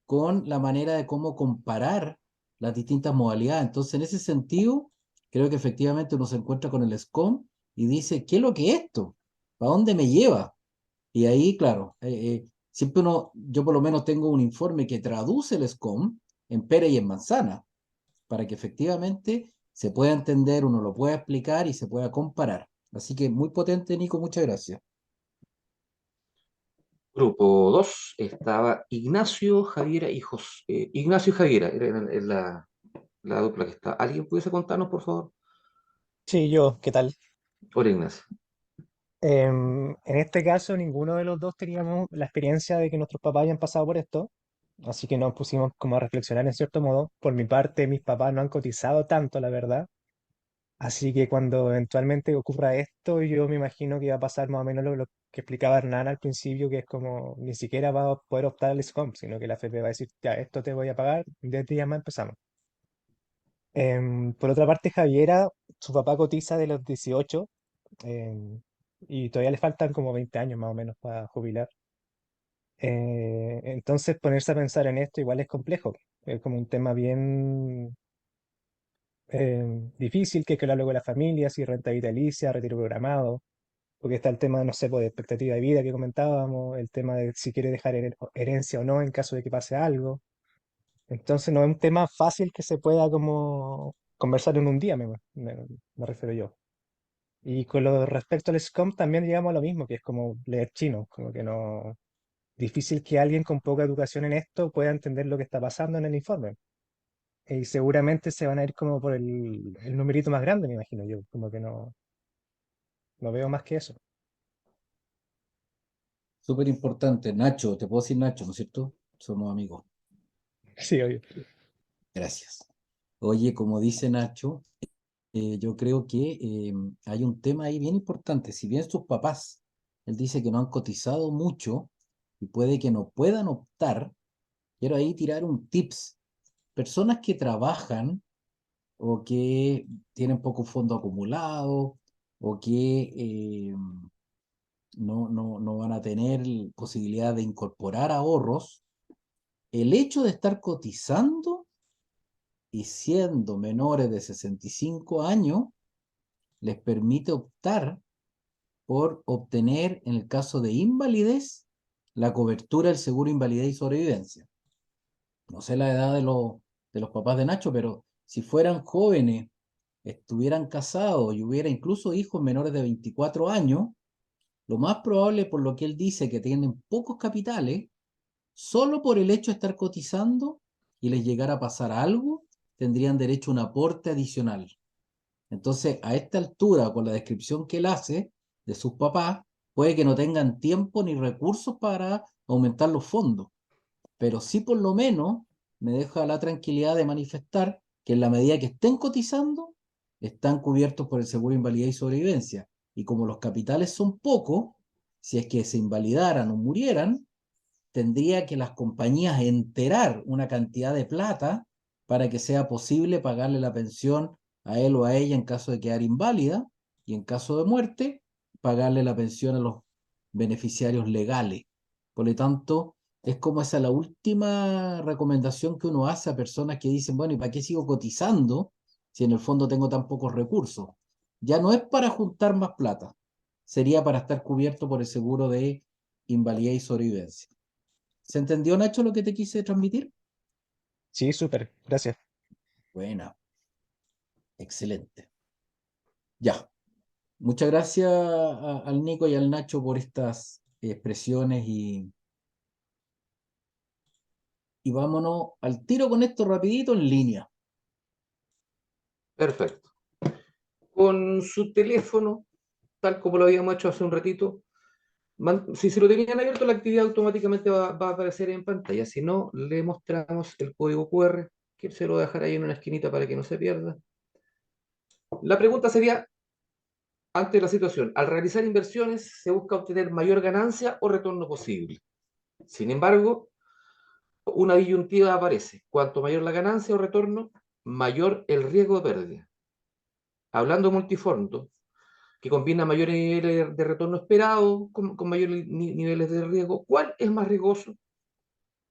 con la manera de cómo comparar las distintas modalidades. Entonces, en ese sentido, creo que efectivamente uno se encuentra con el SCOM y dice, ¿qué es lo que es esto? ¿Para dónde me lleva? Y ahí, claro, siempre yo por lo menos tengo un informe que traduce el SCOM en pera y en manzana, para que efectivamente se pueda entender, uno lo pueda explicar y se pueda comparar. Así que muy potente, Nico, muchas gracias. Grupo 2 estaba Ignacio, Javiera y José. Ignacio y Javiera era la dupla que está. ¿Alguien pudiese contarnos, por favor? Sí, yo, ¿qué tal? Hola, Ignacio. En este caso, ninguno de los dos teníamos la experiencia de que nuestros papás hayan pasado por esto, así que nos pusimos como a reflexionar en cierto modo. Por mi parte, mis papás no han cotizado tanto, la verdad, así que cuando eventualmente ocurra esto, yo me imagino que va a pasar más o menos lo que explicaba Hernán al principio, que es como ni siquiera va a poder optar al SCOM, sino que la FP va a decir, ya, esto te voy a pagar, 10 días más empezamos. Por otra parte, Javiera, su papá cotiza de los 18. em, y todavía le faltan como 20 años más o menos para jubilar. Entonces ponerse a pensar en esto igual es complejo, es como un tema bien difícil que hablarlo con la familia, si renta vitalicia, retiro programado, porque está el tema, no sé, pues, de expectativa de vida que comentábamos, el tema de si quiere dejar herencia o no en caso de que pase algo. Entonces no es un tema fácil que se pueda como conversar en un día, me refiero yo. Y con lo respecto al SCOM también llegamos a lo mismo, que es como leer chino, como que no, difícil que alguien con poca educación en esto pueda entender lo que está pasando en el informe. Y seguramente se van a ir como por el numerito más grande, me imagino yo, como que no veo más que eso. Súper importante. Nacho, te puedo decir Nacho, ¿no es cierto? Somos amigos. Sí, obvio. Gracias. Oye, como dice Nacho, yo creo que hay un tema ahí bien importante. Si bien sus papás, él dice que no han cotizado mucho y puede que no puedan optar, quiero ahí tirar un tips. Personas que trabajan o que tienen poco fondo acumulado o que no van a tener posibilidad de incorporar ahorros, el hecho de estar cotizando y siendo menores de 65 años les permite optar por obtener, en el caso de invalidez, la cobertura del seguro invalidez y sobrevivencia. No sé la edad de los papás de Nacho, pero si fueran jóvenes, estuvieran casados y hubiera incluso hijos menores de 24 años, lo más probable, por lo que él dice, que tienen pocos capitales, solo por el hecho de estar cotizando y les llegara a pasar algo, tendrían derecho a un aporte adicional. Entonces, a esta altura, con la descripción que él hace de sus papás, puede que no tengan tiempo ni recursos para aumentar los fondos, pero sí por lo menos me deja la tranquilidad de manifestar que en la medida que estén cotizando, están cubiertos por el seguro de invalidez y sobrevivencia. Y como los capitales son pocos, si es que se invalidaran o murieran, tendría que las compañías enterar una cantidad de plata para que sea posible pagarle la pensión a él o a ella en caso de quedar inválida y en caso de muerte, pagarle la pensión a los beneficiarios legales. Por lo tanto, es como esa la última recomendación que uno hace a personas que dicen, bueno, ¿y para qué sigo cotizando si en el fondo tengo tan pocos recursos? Ya no es para juntar más plata, sería para estar cubierto por el seguro de invalidez y sobrevivencia. ¿Se entendió, Nacho, lo que te quise transmitir? Sí, súper, gracias. Buena, excelente. Ya, muchas gracias al Nico y al Nacho por estas expresiones y vámonos al tiro con esto rapidito en línea. Perfecto. Con su teléfono, tal como lo habíamos hecho hace un ratito, si se lo tenían abierto, la actividad automáticamente va a aparecer en pantalla. Si no, le mostramos el código QR, que se lo dejará ahí en una esquinita para que no se pierda. La pregunta sería, ante la situación, al realizar inversiones, se busca obtener mayor ganancia o retorno posible. Sin embargo, una disyuntiva aparece. Cuanto mayor la ganancia o retorno, mayor el riesgo de pérdida. Hablando de multifondo, que combina mayores niveles de retorno esperado con mayores niveles de riesgo, ¿cuál es más riesgoso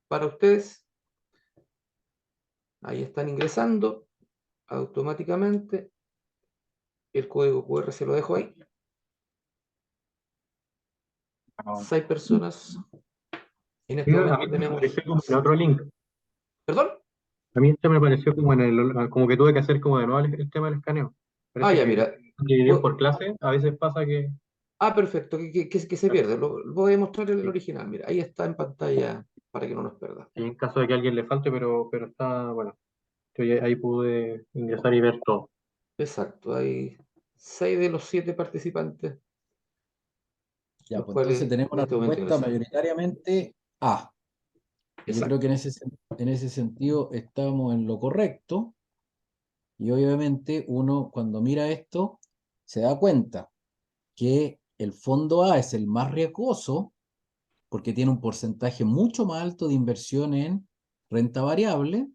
para ustedes? Ahí están ingresando automáticamente. El código QR se lo dejo ahí. 6 personas. En este A mí momento me tenemos... pareció como en otro link. ¿Perdón? A mí esto me pareció como como que tuve que hacer como de nuevo el tema del escaneo. Ah, Parece ya, que mira. dividido por clase, a veces pasa que Ah, perfecto, que se pierde. Lo voy a mostrar el original. Mira, ahí está en pantalla para que no nos perda. en caso de que a alguien le falte, pero está, bueno, yo ahí pude ingresar y ver todo. Exacto, hay 6 de los 7 participantes, Ya, los pues entonces cuales tenemos en una este momento respuesta ingresaron. mayoritariamente A. Yo creo Exacto. que en ese sentido estamos en lo correcto y obviamente uno cuando mira esto se da cuenta que el fondo A es el más riesgoso porque tiene un porcentaje mucho más alto de inversión en renta variable,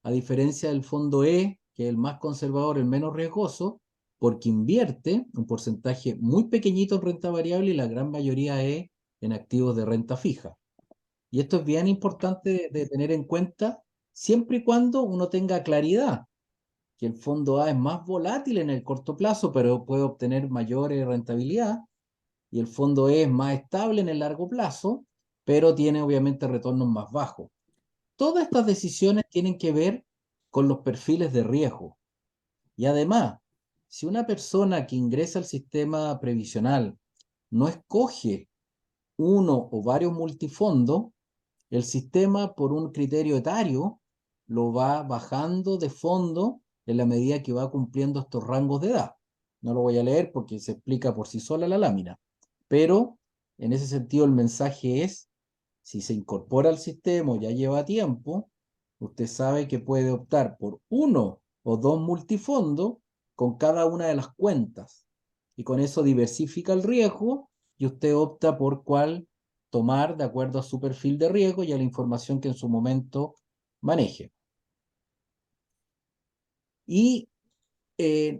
a diferencia del fondo E, que es el más conservador, el menos riesgoso, porque invierte un porcentaje muy pequeñito en renta variable y la gran mayoría es en activos de renta fija. Y esto es bien importante de tener en cuenta siempre y cuando uno tenga claridad que el fondo A es más volátil en el corto plazo, pero puede obtener mayor rentabilidad, y el fondo E es más estable en el largo plazo, pero tiene obviamente retornos más bajos. Todas estas decisiones tienen que ver con los perfiles de riesgo. Y además, si una persona que ingresa al sistema previsional no escoge uno o varios multifondos, el sistema por un criterio etario lo va bajando de fondo en la medida que va cumpliendo estos rangos de edad. No lo voy a leer porque se explica por sí sola la lámina, pero en ese sentido el mensaje es, si se incorpora al sistema o ya lleva tiempo, usted sabe que puede optar por uno o dos multifondos con cada una de las cuentas y con eso diversifica el riesgo y usted opta por cuál tomar de acuerdo a su perfil de riesgo y a la información que en su momento maneje. Y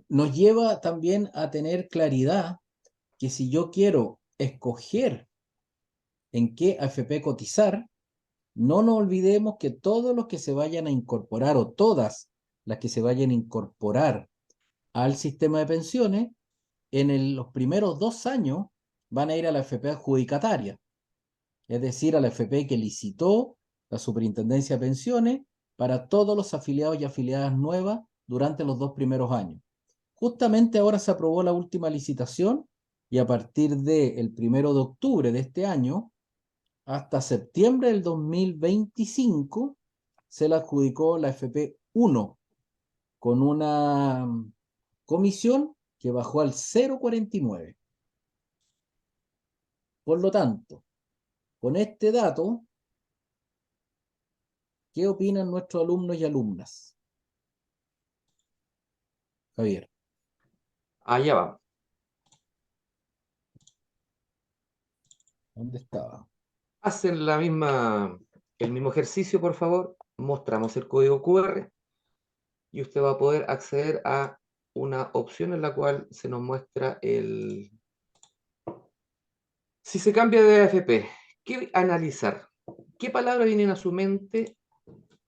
nos lleva también a tener claridad que si yo quiero escoger en qué AFP cotizar, no nos olvidemos que todos los que se vayan a incorporar o todas las que se vayan a incorporar al sistema de pensiones, los primeros 2 años van a ir a la AFP adjudicataria, es decir, a la AFP que licitó la Superintendencia de Pensiones para todos los afiliados y afiliadas nuevas durante los 2 primeros años. Justamente ahora se aprobó la última licitación y a partir del 1 de octubre de este año hasta septiembre del 2025 se la adjudicó la FP1 con una comisión que bajó al 0,49. Por lo tanto, con este dato, ¿qué opinan nuestros alumnos y alumnas? Javier. Allá va. ¿Dónde estaba? Hacen el mismo ejercicio, por favor. Mostramos el código QR y usted va a poder acceder a una opción en la cual se nos muestra si se cambia de AFP, ¿qué analizar? ¿Qué palabras vienen a su mente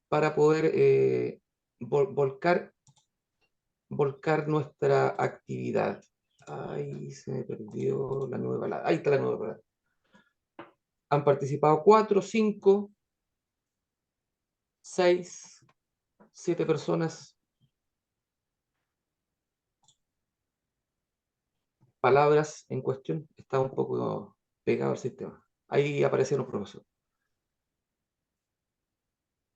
para poder volcar nuestra actividad? Ahí se me perdió la nueva palabra. Ahí está la nueva palabra. Han participado 4, 5, 6, 7 personas. Palabras en cuestión. Está un poco pegado al sistema. Ahí aparecieron, profesor.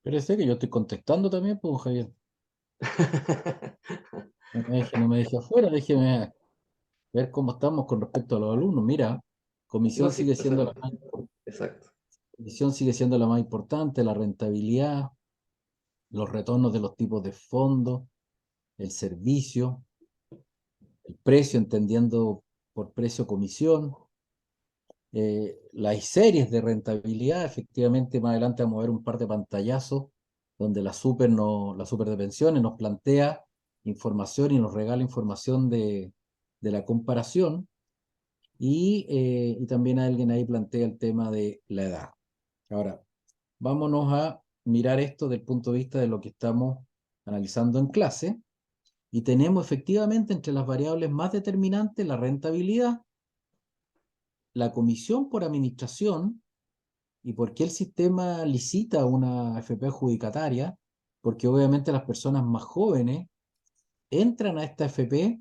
Parece que yo estoy contestando también, pues, Javier. No me deje afuera, déjeme ver cómo estamos con respecto a los alumnos. Mira, comisión No, sí, sigue siendo la más, exacto. comisión sigue siendo la más importante, la rentabilidad, los retornos de los tipos de fondos, el servicio, el precio, entendiendo por precio comisión, las series de rentabilidad. Efectivamente, más adelante vamos a ver un par de pantallazos donde la super de pensiones nos plantea información y nos regala información de la comparación. Y también alguien ahí plantea el tema de la edad. Ahora, vámonos a mirar esto desde el punto de vista de lo que estamos analizando en clase. Y tenemos efectivamente entre las variables más determinantes la rentabilidad, la comisión por administración. ¿Y por qué el sistema licita una FP adjudicataria? Porque obviamente las personas más jóvenes entran a esta FP,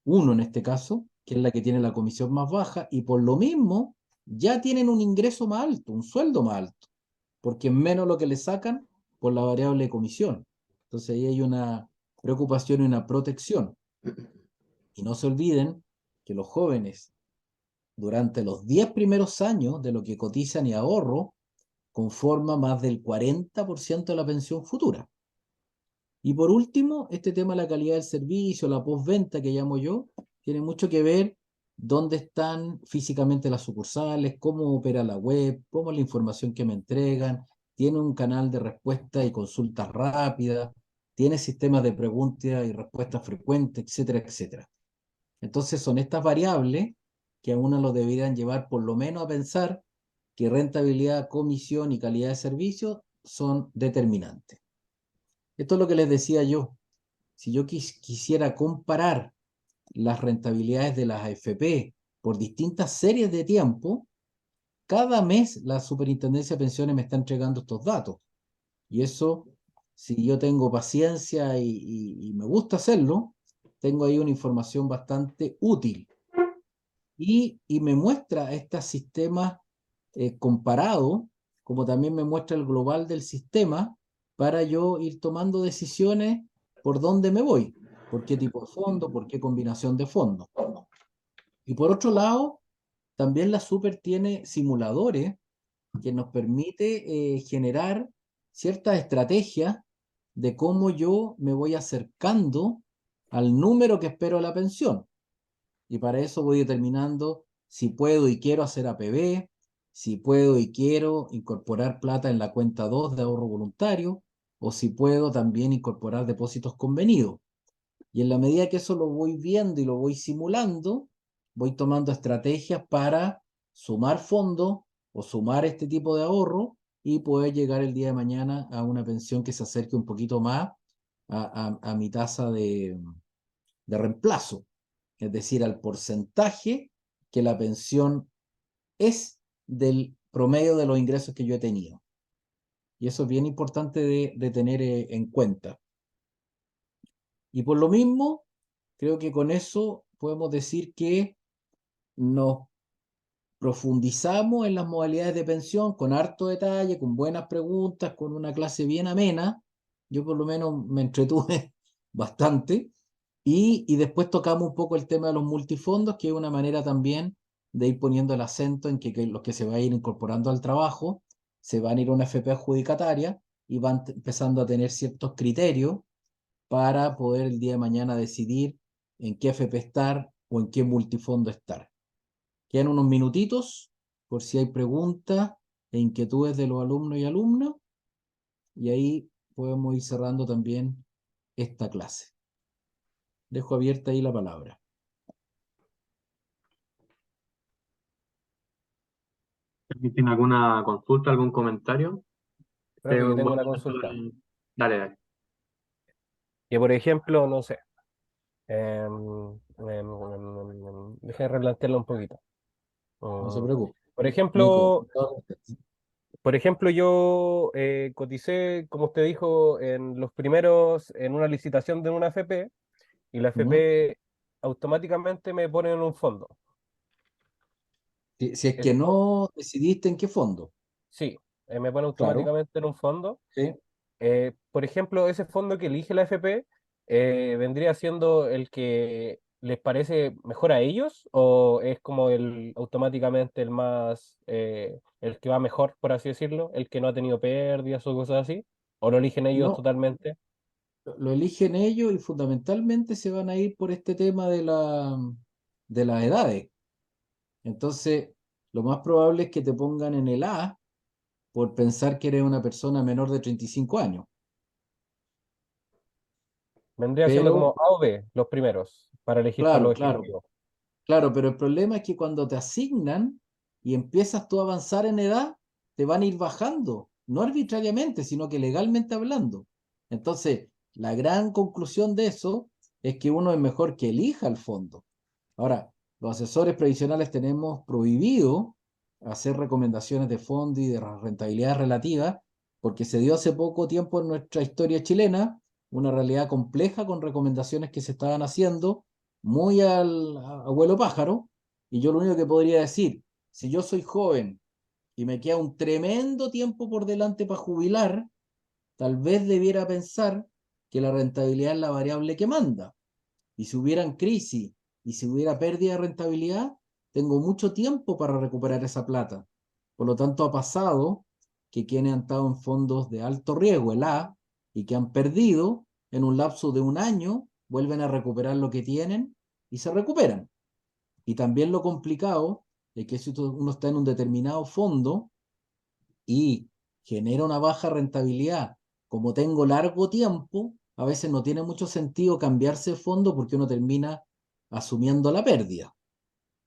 uno en este caso, que es la que tiene la comisión más baja, y por lo mismo ya tienen un ingreso más alto, un sueldo más alto, porque es menos lo que le sacan por la variable de comisión. Entonces ahí hay una preocupación y una protección. Y no se olviden que los jóvenes, durante los 10 primeros años de lo que cotizan y ahorro, conforma más del 40% de la pensión futura. Y por último, este tema de la calidad del servicio, la postventa que llamo yo, tiene mucho que ver dónde están físicamente las sucursales, cómo opera la web, cómo es la información que me entregan, tiene un canal de respuesta y consultas rápidas, tiene sistemas de preguntas y respuestas frecuentes, etcétera, etcétera. Entonces son estas variables que a uno lo deberían llevar por lo menos a pensar que rentabilidad, comisión y calidad de servicio son determinantes. Esto es lo que les decía yo. Si yo quisiera comparar las rentabilidades de las AFP por distintas series de tiempo, cada mes la Superintendencia de Pensiones me está entregando estos datos. Y eso, si yo tengo paciencia y me gusta hacerlo, tengo ahí una información bastante útil. Y me muestra estos sistemas comparados, como también me muestra el global del sistema, para yo ir tomando decisiones por dónde me voy, por qué tipo de fondo, por qué combinación de fondos. Y por otro lado, también la Super tiene simuladores que nos permite generar ciertas estrategias de cómo yo me voy acercando al número que espero de la pensión. Y para eso voy determinando si puedo y quiero hacer APB, si puedo y quiero incorporar plata en la cuenta 2 de ahorro voluntario, o si puedo también incorporar depósitos convenidos. Y en la medida que eso lo voy viendo y lo voy simulando, voy tomando estrategias para sumar fondos o sumar este tipo de ahorro y poder llegar el día de mañana a una pensión que se acerque un poquito más a mi tasa de reemplazo, es decir, al porcentaje que la pensión es del promedio de los ingresos que yo he tenido. Y eso es bien importante de tener en cuenta. Y por lo mismo, creo que con eso podemos decir que nos profundizamos en las modalidades de pensión con harto detalle, con buenas preguntas, con una clase bien amena. Yo por lo menos me entretuve bastante. Y después tocamos un poco el tema de los multifondos, que es una manera también de ir poniendo el acento en que los que se van a ir incorporando al trabajo se van a ir a una FP adjudicataria y van empezando a tener ciertos criterios para poder el día de mañana decidir en qué FP estar o en qué multifondo estar. Quedan unos minutitos por si hay preguntas e inquietudes de los alumnos y alumnas, y ahí podemos ir cerrando también esta clase. Dejo abierta ahí la palabra. ¿Tiene alguna consulta, algún comentario? Profe, yo Un tengo buen una momento consulta. Dale, dale. Que por ejemplo, no sé, deje de replantearlo un poquito. No se Mm, preocupe. Por Nico, ejemplo, yo coticé, como usted dijo, en una licitación de una FP, y la ¿no? FP automáticamente me pone en un fondo. Si es que Ese fo- no decidiste en qué fondo, sí, me pone claro, automáticamente en un fondo. sí. Por ejemplo, ese fondo que elige la FP vendría siendo el que les parece mejor a ellos, o es como automáticamente el que va mejor, por así decirlo, el que no ha tenido pérdidas o cosas así, o lo eligen ellos No, totalmente. lo eligen ellos y fundamentalmente se van a ir por este tema de las edades. Entonces, lo más probable es que te pongan en el A por pensar que eres una persona menor de 35 años. Vendría siendo como Pero, A o B, los primeros, para elegir para claro, los claro, ejecutivos. claro, pero el problema es que cuando te asignan y empiezas tú a avanzar en edad, te van a ir bajando, no arbitrariamente, sino que legalmente hablando. Entonces, la gran conclusión de eso es que uno es mejor que elija el fondo. Ahora, los asesores previsionales tenemos prohibido hacer recomendaciones de fondo y de rentabilidad relativa, porque se dio hace poco tiempo en nuestra historia chilena una realidad compleja con recomendaciones que se estaban haciendo muy al abuelo pájaro, y yo lo único que podría decir, si yo soy joven y me queda un tremendo tiempo por delante para jubilar, tal vez debiera pensar que la rentabilidad es la variable que manda. Y si hubieran crisis y si hubiera pérdida de rentabilidad, tengo mucho tiempo para recuperar esa plata. Por lo tanto, ha pasado que quienes han estado en fondos de alto riesgo, el A, y que han perdido en un lapso de un año, vuelven a recuperar lo que tienen y se recuperan. Y también lo complicado es que si uno está en un determinado fondo y genera una baja rentabilidad, como tengo largo tiempo, a veces no tiene mucho sentido cambiarse de fondo porque uno termina asumiendo la pérdida.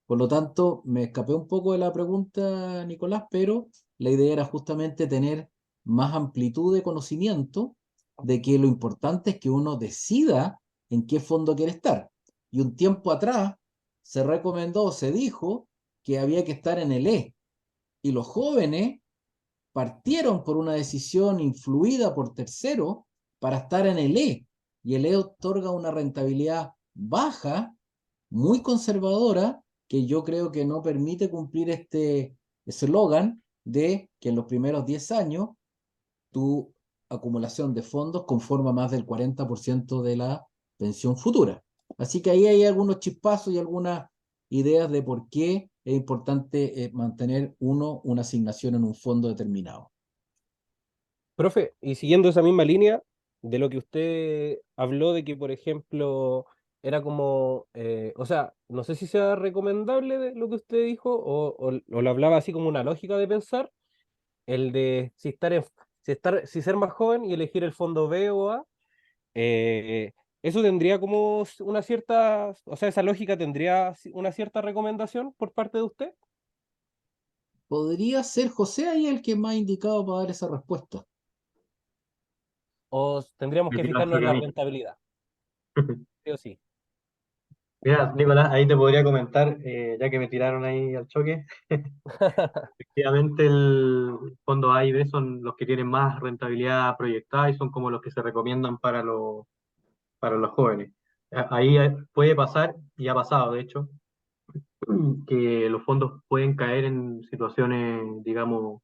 Por lo tanto, me escapé un poco de la pregunta, Nicolás, pero la idea era justamente tener más amplitud de conocimiento de que lo importante es que uno decida en qué fondo quiere estar. Y un tiempo atrás se recomendó, se dijo que había que estar en el E. Y los jóvenes partieron por una decisión influida por terceros para estar en el E. Y el E otorga una rentabilidad baja, muy conservadora, que yo creo que no permite cumplir este eslogan de que en los primeros 10 años tu acumulación de fondos conforma más del 40% de la pensión futura. Así que ahí hay algunos chispazos y algunas ideas de por qué es importante mantener una asignación en un fondo determinado. Profe, y siguiendo esa misma línea de lo que usted habló de que, por ejemplo, era como, o sea, no sé si sea recomendable lo que usted dijo o lo hablaba así como una lógica de pensar, el de si ser más joven y elegir el fondo B o A, eh, eso tendría como una cierta, o sea, esa lógica tendría una cierta recomendación por parte de usted, Podría ser José ahí el que más indicado para dar esa respuesta. o tendríamos Me que tiro al fijarnos en choque a la mí. rentabilidad, sí o sí. Mira, Nicolás, ahí te podría comentar, ya que me tiraron ahí al choque, efectivamente el fondo A y B son los que tienen más rentabilidad proyectada y son como los que se recomiendan para los jóvenes. Ahí puede pasar, y ha pasado de hecho, que los fondos pueden caer en situaciones, digamos,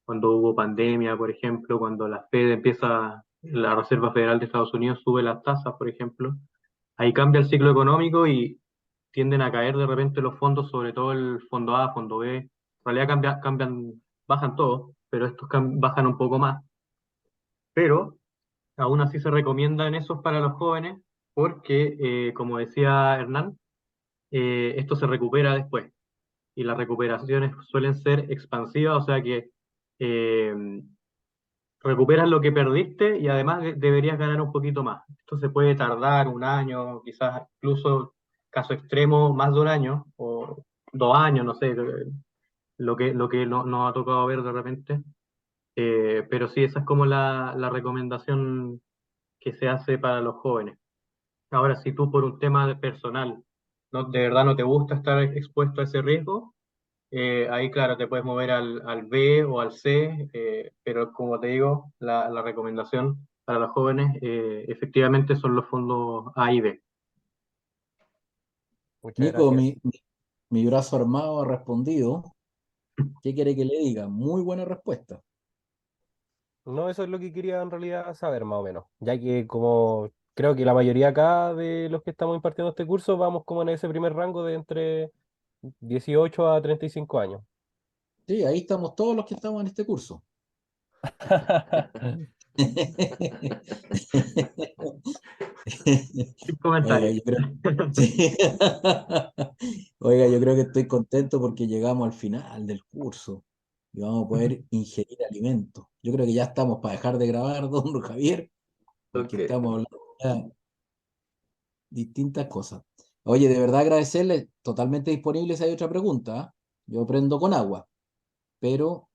cuando hubo pandemia, por ejemplo, cuando la Fed empieza, la Reserva Federal de Estados Unidos sube las tasas, por ejemplo, ahí cambia el ciclo económico y tienden a caer de repente los fondos, sobre todo el fondo A, fondo B. En realidad cambian, bajan todos, pero estos bajan un poco más. Pero aún así se recomiendan esos para los jóvenes porque, como decía Hernán, esto se recupera después y las recuperaciones suelen ser expansivas, o sea que eh, recuperas lo que perdiste y además deberías ganar un poquito más. Esto se puede tardar un año, quizás incluso caso extremo, más de un año o 2 años, no sé, lo que nos ha tocado ver de repente. Pero sí, esa es como la recomendación que se hace para los jóvenes. Ahora, si tú por un tema personal de verdad no te gusta estar expuesto a ese riesgo, ahí, claro, te puedes mover al B o al C, pero como te digo, la recomendación para los jóvenes efectivamente son los fondos A y B. Muchas Nico, gracias. mi brazo armado ha respondido. ¿Qué quiere que le diga? Muy buena respuesta. No, eso es lo que quería en realidad saber más o menos, ya que como creo que la mayoría acá de los que estamos impartiendo este curso vamos como en ese primer rango de entre 18 a 35 años. Sí, ahí estamos todos los que estamos en este curso. Sin Oiga, comentarios. yo creo, sí. Oiga, yo creo que estoy contento porque llegamos al final del curso y vamos a poder ingerir alimentos. Yo creo que ya estamos para dejar de grabar, don Javier, porque Ok. estamos hablando ya distintas cosas. Oye, de verdad agradecerle, totalmente disponible si hay otra pregunta. ¿Ah? Yo prendo con agua, pero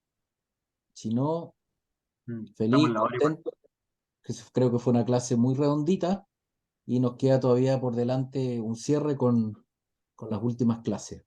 si no, Estamos feliz, en la hora igual. contento. Creo que fue una clase muy redondita y nos queda todavía por delante un cierre con las últimas clases.